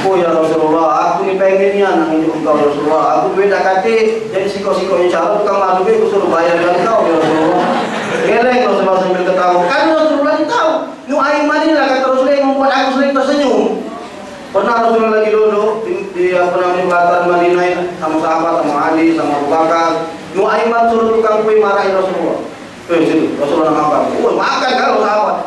Oh ya Rasulullah, aku ni pengennya nak nunjuk engkau ya Rasulullah. Aku duit dah kata, jadi siko-sikonya cara tukang madu duit aku suruh bayar dengan kau ya Rasulullah. Geleng Rasulullah sambil ketawa. Kan Rasulullah tahu Nuaiman ini lah kata Rasulullah yang membuat aku sering tersenyum. Pernah Rasulullah lagi duduk di pelataran Madinah sama sahabat, sama Ali, sama Abu Bakar. Nuaiman suruh tukang kue marahin Rasulullah. Situ Rasulullah makan. Makan kalau sahabat.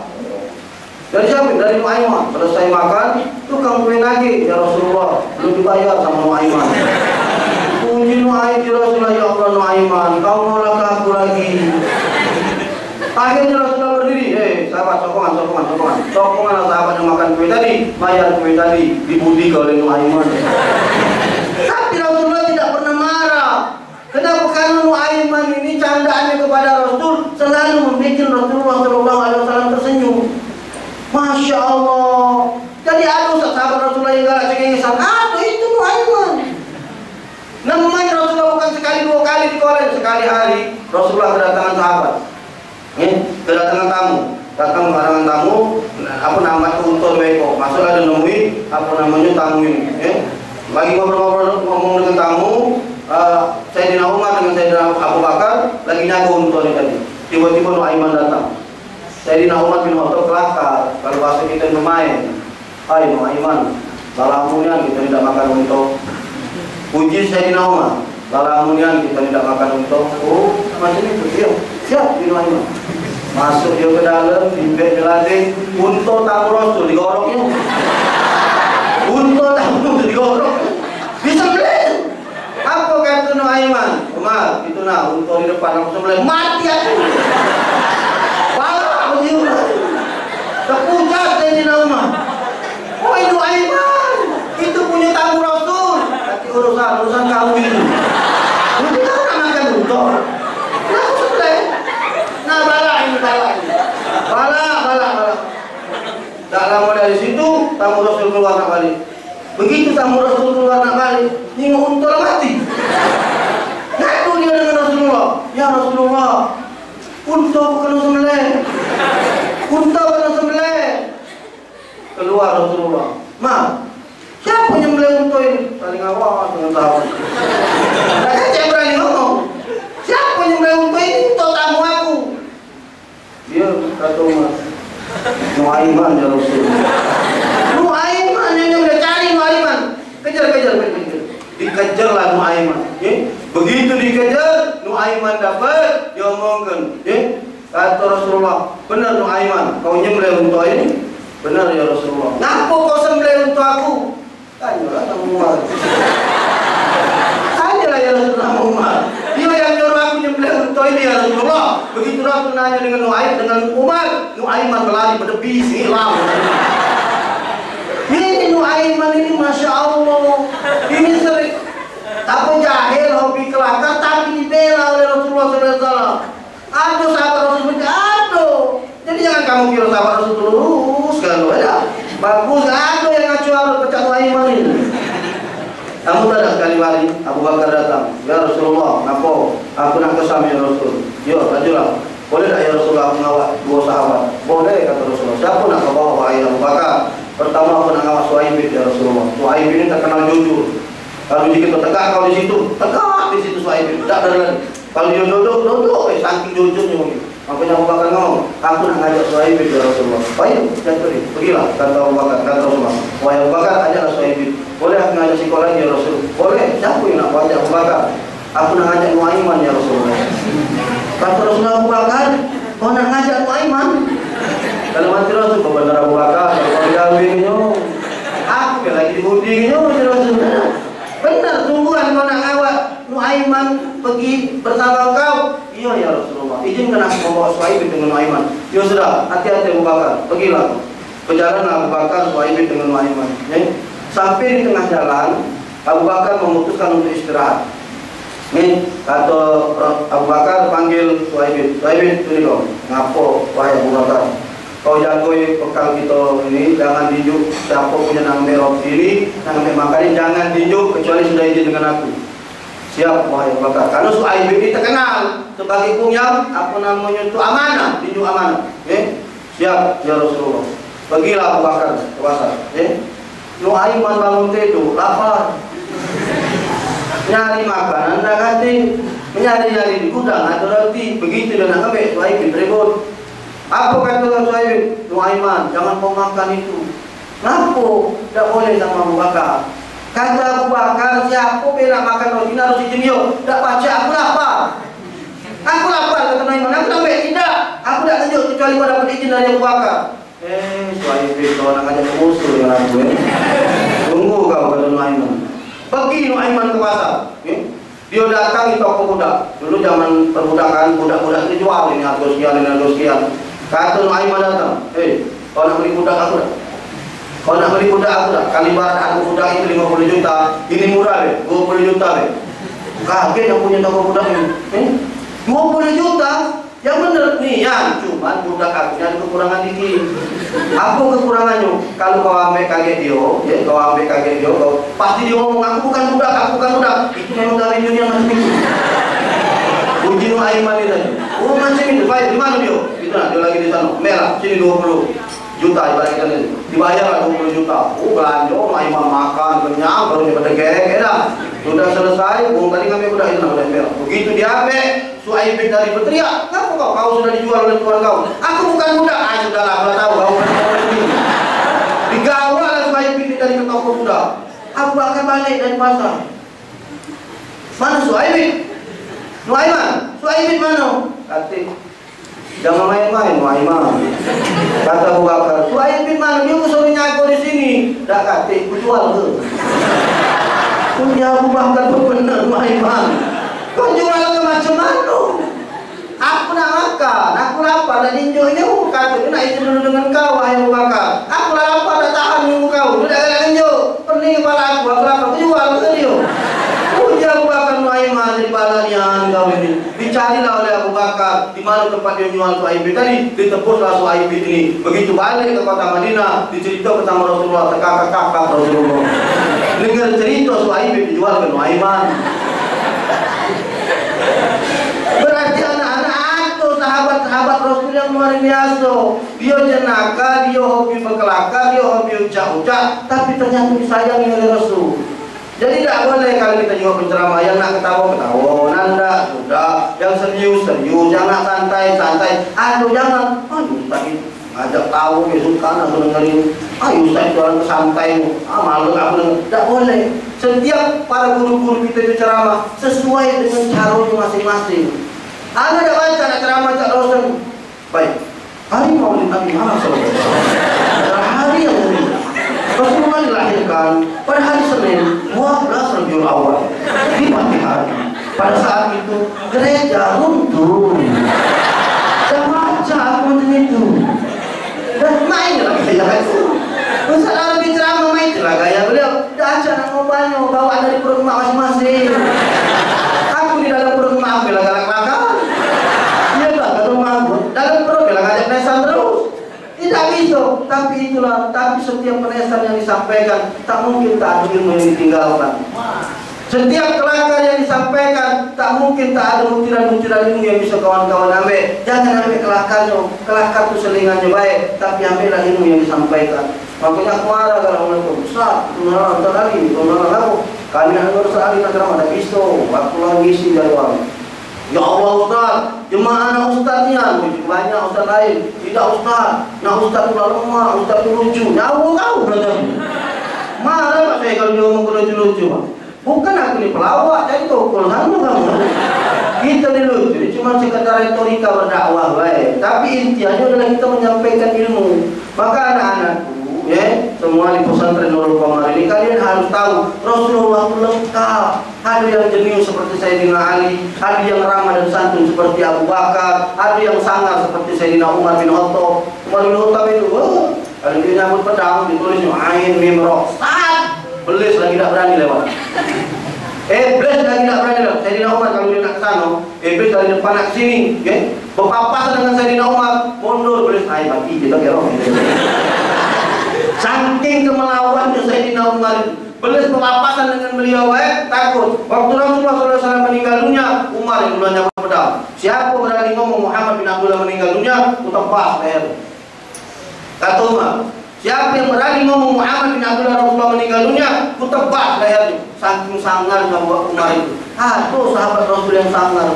Dari siapa? Dari Nuaiman. Selesai makan, tukang kue nagih ya Rasulullah. Belum dibayar sama Nuaiman. Puji Nuaiman Rasulullah, ya Allah Nuaiman, kau nolak aku lagi. Akhirnya Rasulullah berdiri, sahabat sokongan sahabat yang makan kue tadi, bayar kue tadi, dibudi oleh Nuaiman. Tapi Rasulullah tidak pernah marah. Kenapa? Karena Nuaiman ini candaannya kepada Rasul selalu membuat Rasulullah SAW tersenyum. Masya Allah. Jadi ada sahabat Rasulullah yang galak sekali, 2 kali dikolen. Sekali hari Rasulullah kedatangan sahabat, kedatangan tamu. Datang kedatangan tamu, apa nama itu untuk beko. Masuklah dan nemuin apa namanya tamu ini. Lagi ngobrol-ngobrol ngomong dengan tamu, Sayyidina Umar dengan Sayyidina Abu Bakar lagi nyaga untuk ini tadi. Tiba-tiba Nuaiman datang. Sayyidina Umar bin Khattab kelakar. Kalau bahasa kita bermain, hai Nuaiman, lalamunya kita tidak makan untuk. Puji Sayyidina Umar, lalamunya kita tidak makan untuk. Oh, macam itu dia. Siap di Nuaiman. Masuk dia ke dalam, bimbing gelading, untuk tamu Rasul digoroknya. Untuk tamu digorok. Bisa beli. Apa kata Nuaiman? Umar, itu nah, untuk di depan aku sembelih mati aku. Balak aku jiwa. Terpucat Sayyidina Umar. Oh itu Nuaiman, itu punya tamu Rasul. Tapi urusan kamu itu. Mungkin kamu nak makan untuk. Nah aku sembelih. Nah balak ini. Tak lama dari situ tamu Rasul keluar nak balik. Begitu tamu Rasul keluar nak balik, nengok unta mati. Ngaku dia dengan Rasulullah. Ya Rasulullah, unta bukan sembelih. Unta bukan sembelih. Keluar Rasulullah. Ma, siapa yang sembelih unta ini? Saling awal dengan sahabat. Nah, saya berani ngomong. Siapa yang sembelih unta ini? Unta tamu aku. Dia kata Umar, Nuaiman ya Rasulullah. Nuaiman yang udah cari Nuaiman. Kejar. Dikejarlah Nuaiman. Begitu dikejar, Nuaiman dapat, dia omongkan. Kata Rasulullah, benar Nuaiman, kau nyembelih unta ini? Benar ya Rasulullah. Ngapa kau sembelih unta aku? Tanyalah sama Umar. Tanyalah ya Rasulullah Umar. Dia yang nyuruh aku nyembelih unta ini ya Rasulullah. Begitu Rasul nanya dengan Umar, Nuaiman berlari berdebis, hilang. Ini Nuaiman ini Masya Allah. Ini sering apa jahil, hobi kelakar, tapi dibela oleh Rasulullah SAW. Aduh sahabat Rasul, aduh. Jadi jangan kamu kira sahabat Rasul lurus kalau ya. Bagus, aduh yang ngacu harus pecah Nuaiman ini. Kamu tak ada sekali hari Abu Bakar datang, ya Rasulullah, ngapo? Aku nak kesam ya Rasul. Yo, lanjutlah. Boleh tak ya Rasulullah mengawal 2 sahabat? Boleh kata Rasulullah. Siapa nak bawa wahai Abu Bakar? Pertama aku nak ngawal Suhaib ya Rasulullah. Suhaib ini terkenal jujur. Kalau kita tegak kau di situ, tegak di situ Suhaib. Tak ada. Kalau dia duduk, saking jujurnya mungkin. Makanya Abu Bakar ngomong, aku nak ngajak Suhaib ya Rasulullah. Baik, pergilah kata Abu Bakar, kata Rasulullah. Wahai Abu Bakar, ajaklah Suhaib. Boleh aku ngajak si lagi ya Rasul? Boleh. Siapa yang nak ajak Abu Bakar? Aku nak ngajak Nuaiman ya Rasulullah. Kata Rasulullah, Abu Bakar, kau nak ngajak Nuaiman? Kalau mati Rasul, kau benar Abu Bakar, kau diawinnya. Aku yang lagi dibudinya ya Rasulullah. Benar, sungguhan kau nak ngawak Nuaiman pergi bersama kau? Iya ya Rasulullah. Izinkan aku membawa Suhaib dengan Nuaiman. Ya sudah, hati-hati Abu Bakar. Pergilah. Berjalan Abu Bakar, Suhaib dengan Nuaiman. Sampai di tengah jalan, Abu Bakar memutuskan untuk istirahat. Kata Abu Bakar panggil Suhaib. Suhaib, ini kau. Ngapo, wahai Abu Bakar? Kau jagoi bekal kita ini, jangan dijuk siapa punya nang merok ini, nang makan ini, jangan dijuk kecuali sudah izin dengan aku. Siap wahai Abu Bakar. Karena Suhaib ini terkenal sebagai punya apa namanya itu amanah, dijuk amanah. Siap ya Rasulullah. Pergilah Abu Bakar ke pasar. Nuaiman bangun tidur, lapar. Nyari makanan, dah hati. Menyari-nyari di gudang, ada roti. Begitu dia nak ambil, Suhaib ribut. Apa kata Suhaib? Nuaiman, jangan kau makan itu. Kenapa? Tak boleh sama Abu Bakar. Kata Abu Bakar, siapa yang nak makan roti harus izin dia. Tak baca, aku lapar. Aku lapar, kata Nuaiman. Aku sampai tidak. Aku tak tunjuk kecuali kau dapat izin dari Abu Bakar. Suhaib kau nak ajak musuh dengan aku. Tunggu kau, kata Nuaiman. Pergi Nuaiman ke pasar. Dia datang di toko budak. Dulu zaman perbudakan, budak-budak ini jual ini harga sekian, ini harga sekian. Kata Nuaiman datang, kau nak beli budak aku tak? Kau nak beli budak aku tak? Kali barat harga budak itu 50 juta. Ini murah deh, 20 juta deh. Kaget yang punya toko budak ini. 20 juta? Yang benar nih, ya. Cuman budak aku ada kekurangan dikit. Apa kekurangannya? Kalau kau ambil kaget dia, kau pasti dia ngomong aku bukan budak, aku bukan budak. Itu memang dari dunia macam itu. Aiman ini tadi. Oh macam itu, baik di mana dia? Itu nah, dia lagi di sana, merah, sini 20 juta ibaratkan ini. Dibayar lah 20 juta. Oh belanja, Aiman makan kenyang, baru dia pada geng, dah. Sudah selesai, tadi kami udah ini udah merah. Begitu diambil, Suhaibin dari berteriak, kenapa kau sudah dijual oleh tuan kau? Aku bukan budak. Ah sudahlah, aku tahu kau ini. Digawal lah Suhaibin dari ke toko budak. Aku akan balik dari pasar. Mana Suhaibin? Nuaiman, Suhaibin mana? Kata, jangan main-main Nuaiman. Kata Abu Bakar, Suhaibin mana? Dia suruhnya aku di sini. Dah kata, aku jual ke? Punya Abu Bakar benar Nuaiman. Kau jual ke macam mana? Aku nak makan, aku lapar dan injoknya kata, dia nak isi dulu dengan kau, wahai Abu Bakar. Aku lapar dah tahan nunggu kau. Dia dah injok. Pening kepala aku lapar. Aku jual ke dia? Punya Abu Bakar Nuaiman dari balanya kau ini. Dicarilah oleh Abu Bakar di mana tempat dia jual Suhaibin tadi. Ditebuslah Suhaibin ini. Begitu balik ke kota Madinah, diceritakan sama Rasulullah, terkakak-kakak Rasulullah. Dengar cerita Suhaibin dijual ke Nuaiman. Berarti anak-anak itu sahabat-sahabat Rasul yang luar biasa. Dia jenaka, dia hobi berkelakar, dia hobi ucap-ucap, tapi ternyata disayangi oleh Rasul. Jadi tidak boleh kalau kita juga penceramah yang nak ketawa-ketawa, nanda sudah, yang serius-serius, yang nak santai-santai. Aduh jangan, aduh tadi ngajak tahu besok kan aku dengerin. Ayo saya jualan ke santai, malu aku dengerin. Tidak boleh. Setiap para guru-guru kita itu ceramah sesuai dengan caranya masing-masing. Anda tidak baca nak ceramah Cak Rosen. Baik, hari Maulid Nabi Muhammad SAW. Hari yang mulia. Rasulullah dilahirkan pada hari Senin 12 Rabiul Awal di pagi hari. Pada saat itu gereja runtuh. Dan baca macam itu. Dan mainlah gaya itu. Ustaz Arabi ceramah mainlah gaya beliau. Dah aja nak ngobanya bawa dari perut mak masing-masing. Aku di dalam perut mak aku bilang galak-galak. Iya tak kata mak aku. Dalam perut bilang ngajak nesan terus. Tidak bisa, tapi itulah. Tapi setiap penesan yang disampaikan tak mungkin tak ada ilmu yang ditinggalkan. Setiap kelakar yang disampaikan tak mungkin tak ada butiran-butiran ilmu yang bisa kawan-kawan ambil. Jangan ambil kelakarnya, kelakar itu selingannya baik, tapi ambillah ilmu yang disampaikan. Makanya aku marah kalau ngomong Ustaz, menolak bentar lagi, menolak aku. Kami nak ngurus sekali nak ceramah ada pisau, waktu lagi isi jadwal. Ya Allah Ustaz, jemaah anak Ustaznya banyak Ustaz lain. Tidak Ustaz, nak Ustaz itu lemah, Ustaz itu lucu. Nyawa kau berarti. Marah Pak saya kalau dia ngomong lucu-lucu Pak. Bukan aku ni pelawak, jadi tokol sama kamu. Kita ni lucu, cuma sekadar retorika berdakwah baik. Tapi intinya adalah kita menyampaikan ilmu. Maka anak-anakku, semua di pesantren Nurul Qamar ini kalian harus tahu Rasulullah itu lengkap. Ada yang jenius seperti Sayyidina Ali, ada yang ramah dan santun seperti Abu Bakar, ada yang sangar seperti Sayyidina Umar bin Khattab. Umar bin Khattab itu, kalau dia nyambut pedang ditulis Ain Mim Ra. Belis lagi tak berani lewat. Iblis lagi tak berani lewat. Sayyidina Umar kalau dia nak ke sana, Iblis dari depan nak ke sini, berpapasan dengan Sayyidina Umar, mundur Iblis, ai mati kita kira. Saking kemelawannya Sayyidina Umar, Iblis berpapasan dengan beliau, takut. Waktu Rasulullah SAW meninggal dunia, Umar yang dulunya pedang. Siapa berani ngomong Muhammad bin Abdullah meninggal dunia, ku tebas leher. Kata Umar, siapa yang berani ngomong Muhammad bin Abdullah Rasulullah meninggal dunia, ku tebas lehernya. Saking sangarnya Umar itu. Aduh sahabat Rasul yang sangar.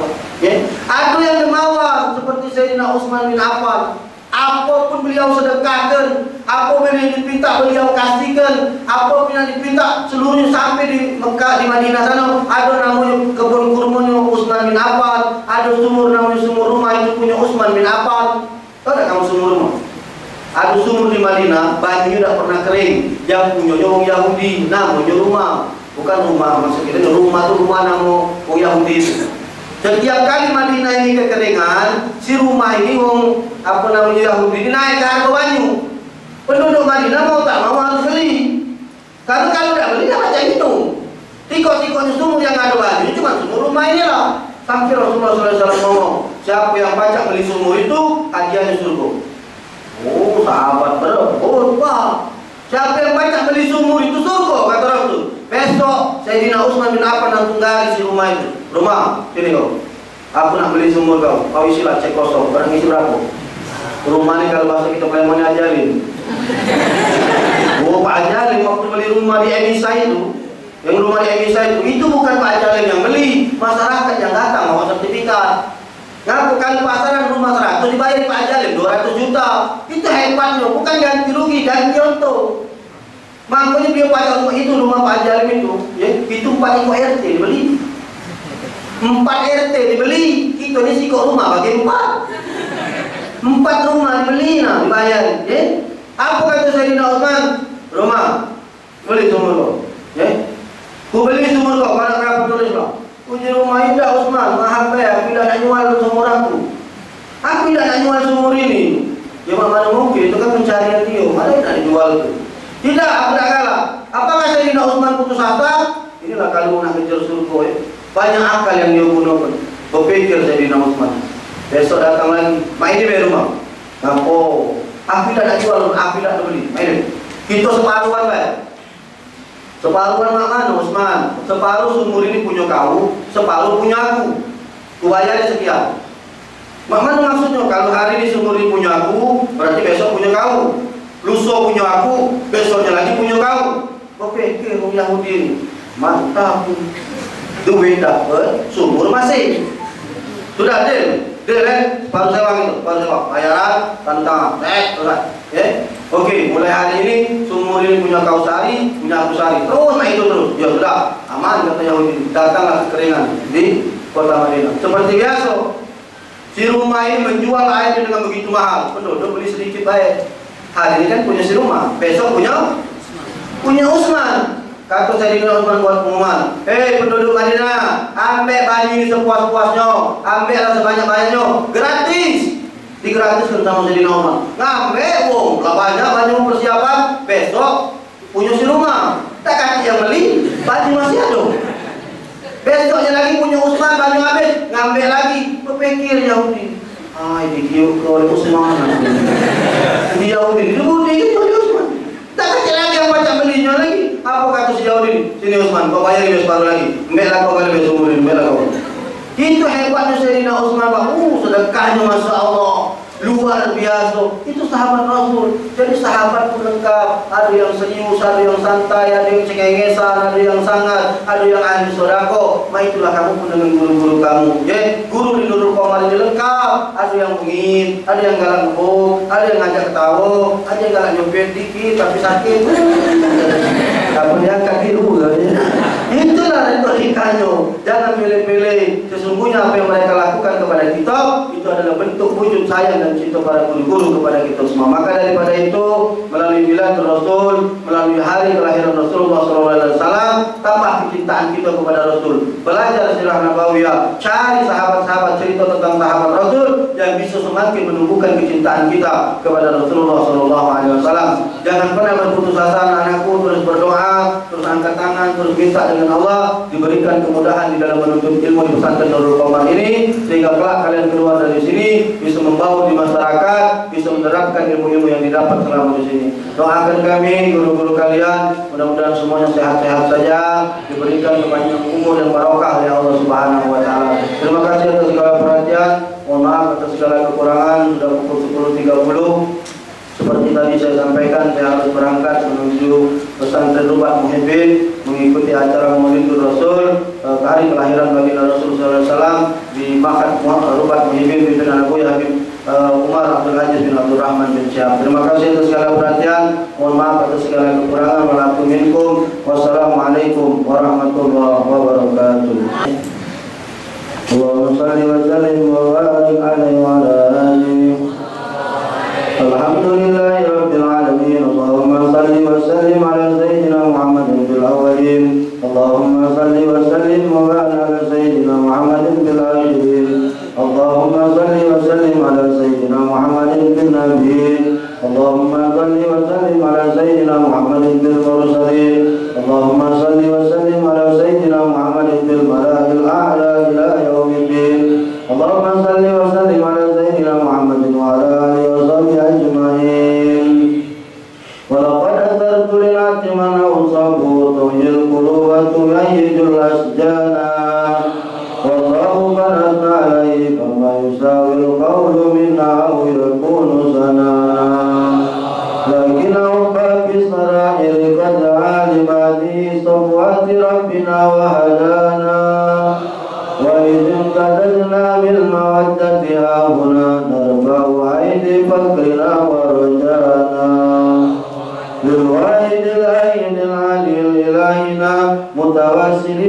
Aduh yang dermawan seperti Sayyidina Utsman bin Affan. Apapun beliau sedekahkan, apapun yang dipinta beliau kasihkan, apapun yang dipinta seluruhnya sampai di Mekah, di Madinah sana. Ada namanya kebun kurmanya Utsman bin Affan, ada sumur namanya sumur rumah itu punya Utsman bin Affan. Tahu tak kamu sumur rumah? Ada sumur di Madinah, banjir tidak pernah kering. Yang punya orang Yahudi, namanya rumah. Bukan rumah, maksudnya rumah itu rumah nama orang Yahudi itu. Setiap kali Madinah ini kekeringan, si rumah ini orang apa namanya Yahudi ini naik ke harga banyu. Penduduk Madinah mau tak mau harus beli. Karena kalau tidak beli, dia macam itu. Tiko-tikonya sumur yang ada banyu, cuma sumur rumah ini lah. Sampai Rasulullah SAW ngomong, siapa yang baca beli sumur itu, hadiahnya surga. Oh sahabat berebut Pak. Siapa yang baca beli sumur itu surga, kata Rasul. Besok Sayyidina Utsman bin Affan dan tunggali si rumah itu. Rumah, sini kau. Aku nak beli sumur kau isilah cek kosong. Barang isi berapa? Rumah ni kalau bahasa kita Palembang ajalin. Oh, Pak Ajalin waktu beli rumah di Emisa itu, yang rumah di Emisa itu bukan Pak Ajalin yang beli, masyarakat yang datang mau sertifikat. Ngaku kali pasaran rumah 100 dibayar Pak Ajalin 200 juta. Itu hebatnya, bukan ganti rugi, ganti untung. Makanya dia pajak rumah itu, rumah Pak Ajalin itu, ya, itu 4 RT dibeli. 4 RT dibeli, itu ni sikok rumah bagi 4 rumah dibeli, nah dibayar, ya. Apa kata Sayyidina Utsman? Rumah, beli sumur kau, ya. Ku beli sumur kau, mana berapa tulis kau? Puji rumah indah Utsman, mahal bayar, aku tidak nak jual sumur aku. Aku tidak nak jual sumur ini. Ya mana mungkin, itu kan pencarian dia, mana nak dijual itu? Tidak, aku tak kalah. Apakah Sayyidina Utsman putus asa? Inilah kalau nak kejar surga, ya. Banyak akal yang dia gunakan. Berpikir Sayyidina Utsman. Besok datang lagi, main di rumah. Oh, aku tidak nak jual, aku tidak nak beli. Main. Kita separuhan bayar. Separuhan mana Utsman? Separuh sumur ini punya kau, separuh punya aku. Ku bayar sekian. Mana maksudnya? Kalau hari ini sumur ini punya aku, berarti besok punya kau. Lusa punya aku, besoknya lagi punya kau. Berpikir orang Yahudi ini, mantap. Duit dapat, sumur masih. Sudah deal kan? Baru sewa gitu, baru sewa. Bayaran, tanda tangan, selesai. Ya, oke. Mulai hari ini sumur ini punya kau sehari, punya aku sehari. Terus naik itu terus. Ya sudah, aman kata Yahudi. Datanglah kekeringan di kota Madinah. Seperti biasa, si rumah ini menjual air dengan begitu mahal. Penduduk beli sedikit baik. Hari ini kan punya si rumah, besok punya Utsman. Kata Sayyidina Utsman buat pengumuman, penduduk Madinah, ambil baju ini sepuas-puasnya, ambillah sebanyak-banyaknya, gratis. Digratiskan sama Sayyidina Utsman. Ngambil wong, lah banyak persiapan, besok punya si rumah. Tak kasih yang beli, baju masih ada. Besoknya lagi punya Utsman, baju habis, ngambil lagi. Berpikir Yahudi, ini dia oleh Utsman. Dia Yahudi, itu Utsman. Tak kasih lagi yang baca belinya lagi. Apa kata si Yahudi? Sini Utsman, kau bayar ini separuh lagi. Ambillah kau balik sumur ini, ambillah kau. Itu hebatnya Sayyidina Utsman, Pak. Sedekahnya Masya Allah luar biasa. Itu sahabat Rasul. Jadi sahabat pun lengkap. Ada yang serius, ada yang santai, ada yang cengengesan, ada yang sangat, ada yang ahli sedekah. Itulah kamu pun dengan guru-guru kamu. Ya, guru di Nurul Qamar ini lengkap. Ada yang bengit, ada yang galak gebuk, ada yang ngajak ketawa, ada yang galak nyopet dikit tapi sakit. Kamu diangkat dulu. Itulah retorikanya. Jangan pilih-pilih. Sesungguhnya apa yang mereka lakukan kepada kita itu adalah bentuk wujud sayang dan cinta para guru-guru kepada kita semua. Maka daripada itu, melalui Miladul Rasul, melalui hari kelahiran Rasulullah SAW, tambah kecintaan kita kepada Rasul. Belajar sirah nabawiyah, cari sahabat-sahabat, cerita tentang sahabat Rasul yang bisa semakin menumbuhkan kecintaan kita kepada Rasulullah SAW. Jangan pernah berputus asa, anakku, terus berdoa, terus angkat tangan, terus minta dengan Allah diberikan kemudahan di dalam menuntut ilmu di pesantren Nurul Qamar ini, sehingga kelak kalian keluar dari sini bisa membawa di masyarakat, bisa menerapkan ilmu-ilmu yang didapat selama di sini. Doakan kami, guru-guru kalian, mudah-mudahan semuanya sehat-sehat saja, diberikan kepanjang umur yang barokah ya Allah Subhanahu wa Ta'ala. Terima kasih atas segala perhatian. Mohon maaf atas segala kekurangan. Sudah pukul 10.30. Seperti tadi saya sampaikan, saya harus berangkat menuju pesantren Rubat Muhibbin mengikuti acara Maulidul Rasul, hari kelahiran baginda Rasul sallallahu alaihi wasallam di Makat Rubat Muhibbin pimpinan Abu Habib Umar Abdul Aziz bin Abdul Rahman bin Syihab. Terima kasih atas segala perhatian. Mohon maaf atas segala kekurangan. Walakum minkum. Wassalamualaikum warahmatullahi wabarakatuh. Allahumma shalli wa sallim wa barik alaihi wa ala alihi. Alhamdulillahi Rabbil Alamin. Allahumma salli wa sallim ala Sayyidina Muhammadin fil awwalin. Allahumma salli wa sallim wa barik ala Sayyidina Muhammadin fil akhirin. Allahumma salli wa sallim ala Sayyidina Muhammadin fil nabiyyin. Allahumma salli wa sallim ala Sayyidina Muhammadin fil mursalin. Allahumma salli wa sallim ala Sayyidina Muhammadin fil mala'il a'la ila yaumiddin. Allahumma salli wa sallim ala Sayyidina Muhammadin wa ala alihi wa sahbihi ajma'in. Walaqad athartu lil ati man awsabu tuhil quluba tuyayyidul asjana. Wallahu barakna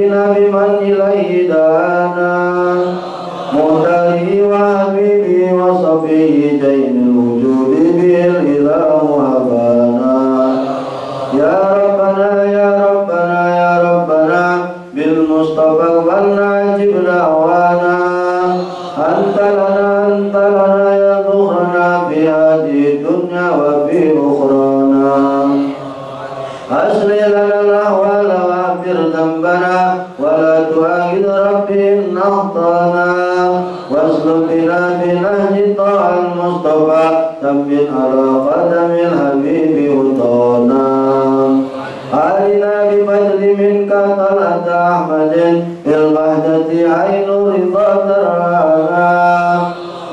بنا بمن إليه دعانا مختاره وحبيبه وصفيه جين الوجود به الإله هبانا يا ربنا يا ربنا يا ربنا بالمصطفى اقبلنا عجب دعوانا أنت لنا يا ظهرنا في هذه الدنيا وفي أخرانا أصلح لنا الأحوال واغفر ذنبنا ولا تؤاخذ ربي إن أخطأنا واسلك بنا بنهج طه المصطفى ثبت على قدم الحبيب وطانا علينا بفضل منك طلعة أحمد في الوحدة عين رضا ترانا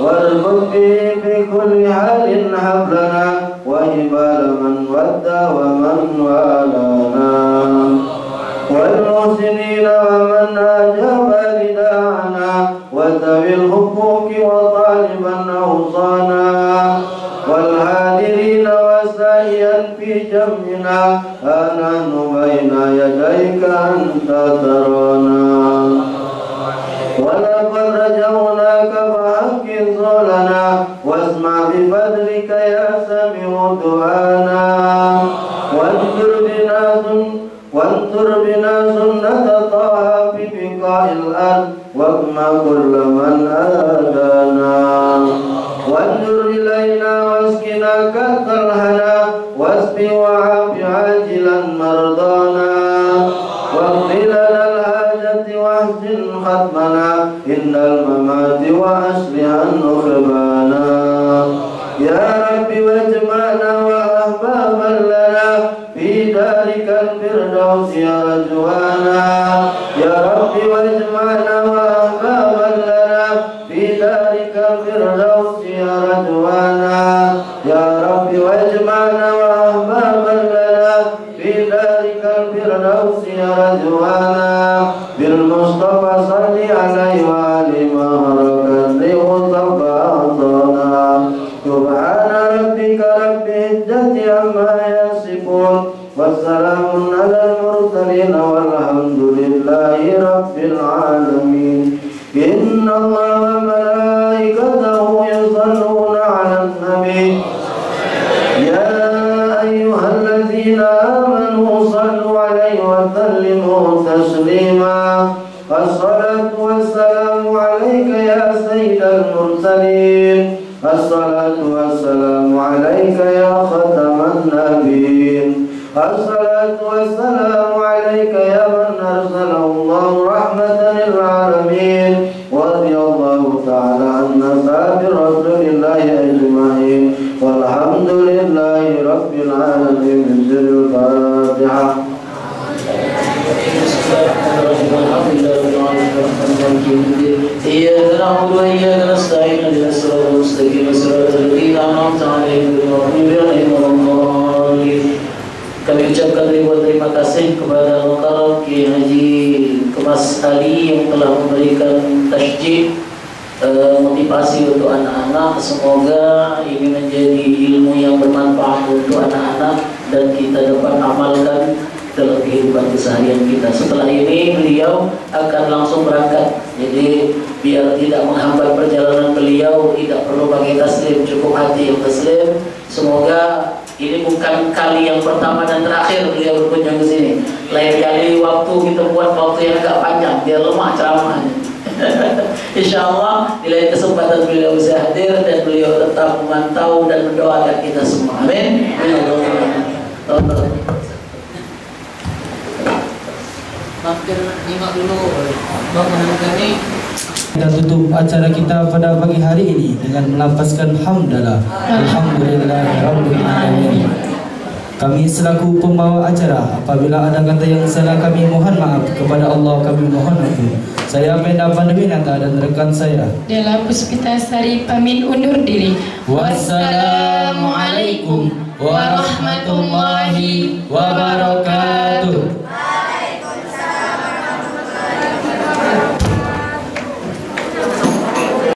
وارزق به في كل حال حبلنا وهبال من ودى ومن والانا والمحسنين ومن أجاب رداءنا وذوي الحقوق وطالبا أوصانا والحاضرين وسائيا في جمعنا نحن بين يديك أنت ترانا ولقد رجوناك فحق ظلنا واسمع بفضلك يا سميع دعانا وانظر بنا سنة طه في بقاع الأرض واقمع كل من آذانا وانظر إلينا واسقنا كأس الهنا واسق وعاف عاجلا مرضانا واغفر لنا الحاجة واحسن ختمنا إن الممات وأصلح نخبانا يا رب واجمعنا وأحبابا لنا في دارك الفردوس يا رجوانا يا رب واجمعنا وأحبابا لنا في دارك الفردوس يا رجوانا يا رب واجمعنا وأحبابا لنا في دارك الفردوس يا رجوانا بالمصطفى صل عليه وآله مهرك لمصطفى أعطانا سبحان ربك رب العزة عما يصفون والسلام على المرسلين والحمد لله رب العالمين إن الله وملائكته يصلون على النبي يا أيها الذين آمنوا صلوا عليه وسلموا تسليما الصلاة والسلام عليك يا سيد المرسلين الصلاة والسلام عليك يا ختم النبيين الصلاة والسلام عليك يا من أرسله الله رحمة للعالمين ورضي الله تعالى عن أصحاب رسول الله أجمعين والحمد لله رب العالمين من سر الفاتحة. إياك نعبد وإياك نستعين اهدنا الصراط المستقيم صراط الذين أنعمت عليهم غير المغضوب عليهم ولا الضالين. Kami ucapkan ribuan terima kasih kepada Al-Mukarram Kiai Haji Kemas Ali yang telah memberikan tasjid motivasi untuk anak-anak. Semoga ini menjadi ilmu yang bermanfaat untuk anak-anak dan kita dapat amalkan dalam kehidupan keseharian kita. Setelah ini beliau akan langsung berangkat, jadi biar tidak menghambat perjalanan beliau, tidak perlu pakai taslim, cukup hati yang taslim. Semoga ini bukan kali yang pertama dan terakhir beliau berkunjung ke sini. Lain kali waktu kita buat waktu yang agak panjang biar lemah ceramahnya. Insya Allah di lain kesempatan beliau bisa hadir dan beliau tetap memantau dan mendoakan kita semua. Amin. Mampir nyimak dulu bangunan kami. Kita tutup acara kita pada pagi hari ini dengan melafazkan hamdalah. Alhamdulillahirabbil alamin. Kami selaku pembawa acara, apabila ada kata yang salah kami mohon maaf, kepada Allah kami mohon ampun. Saya Menda Pandewinata dan rekan saya Della Puspitasari pamit undur diri. Wassalamualaikum warahmatullahi wabarakatuh.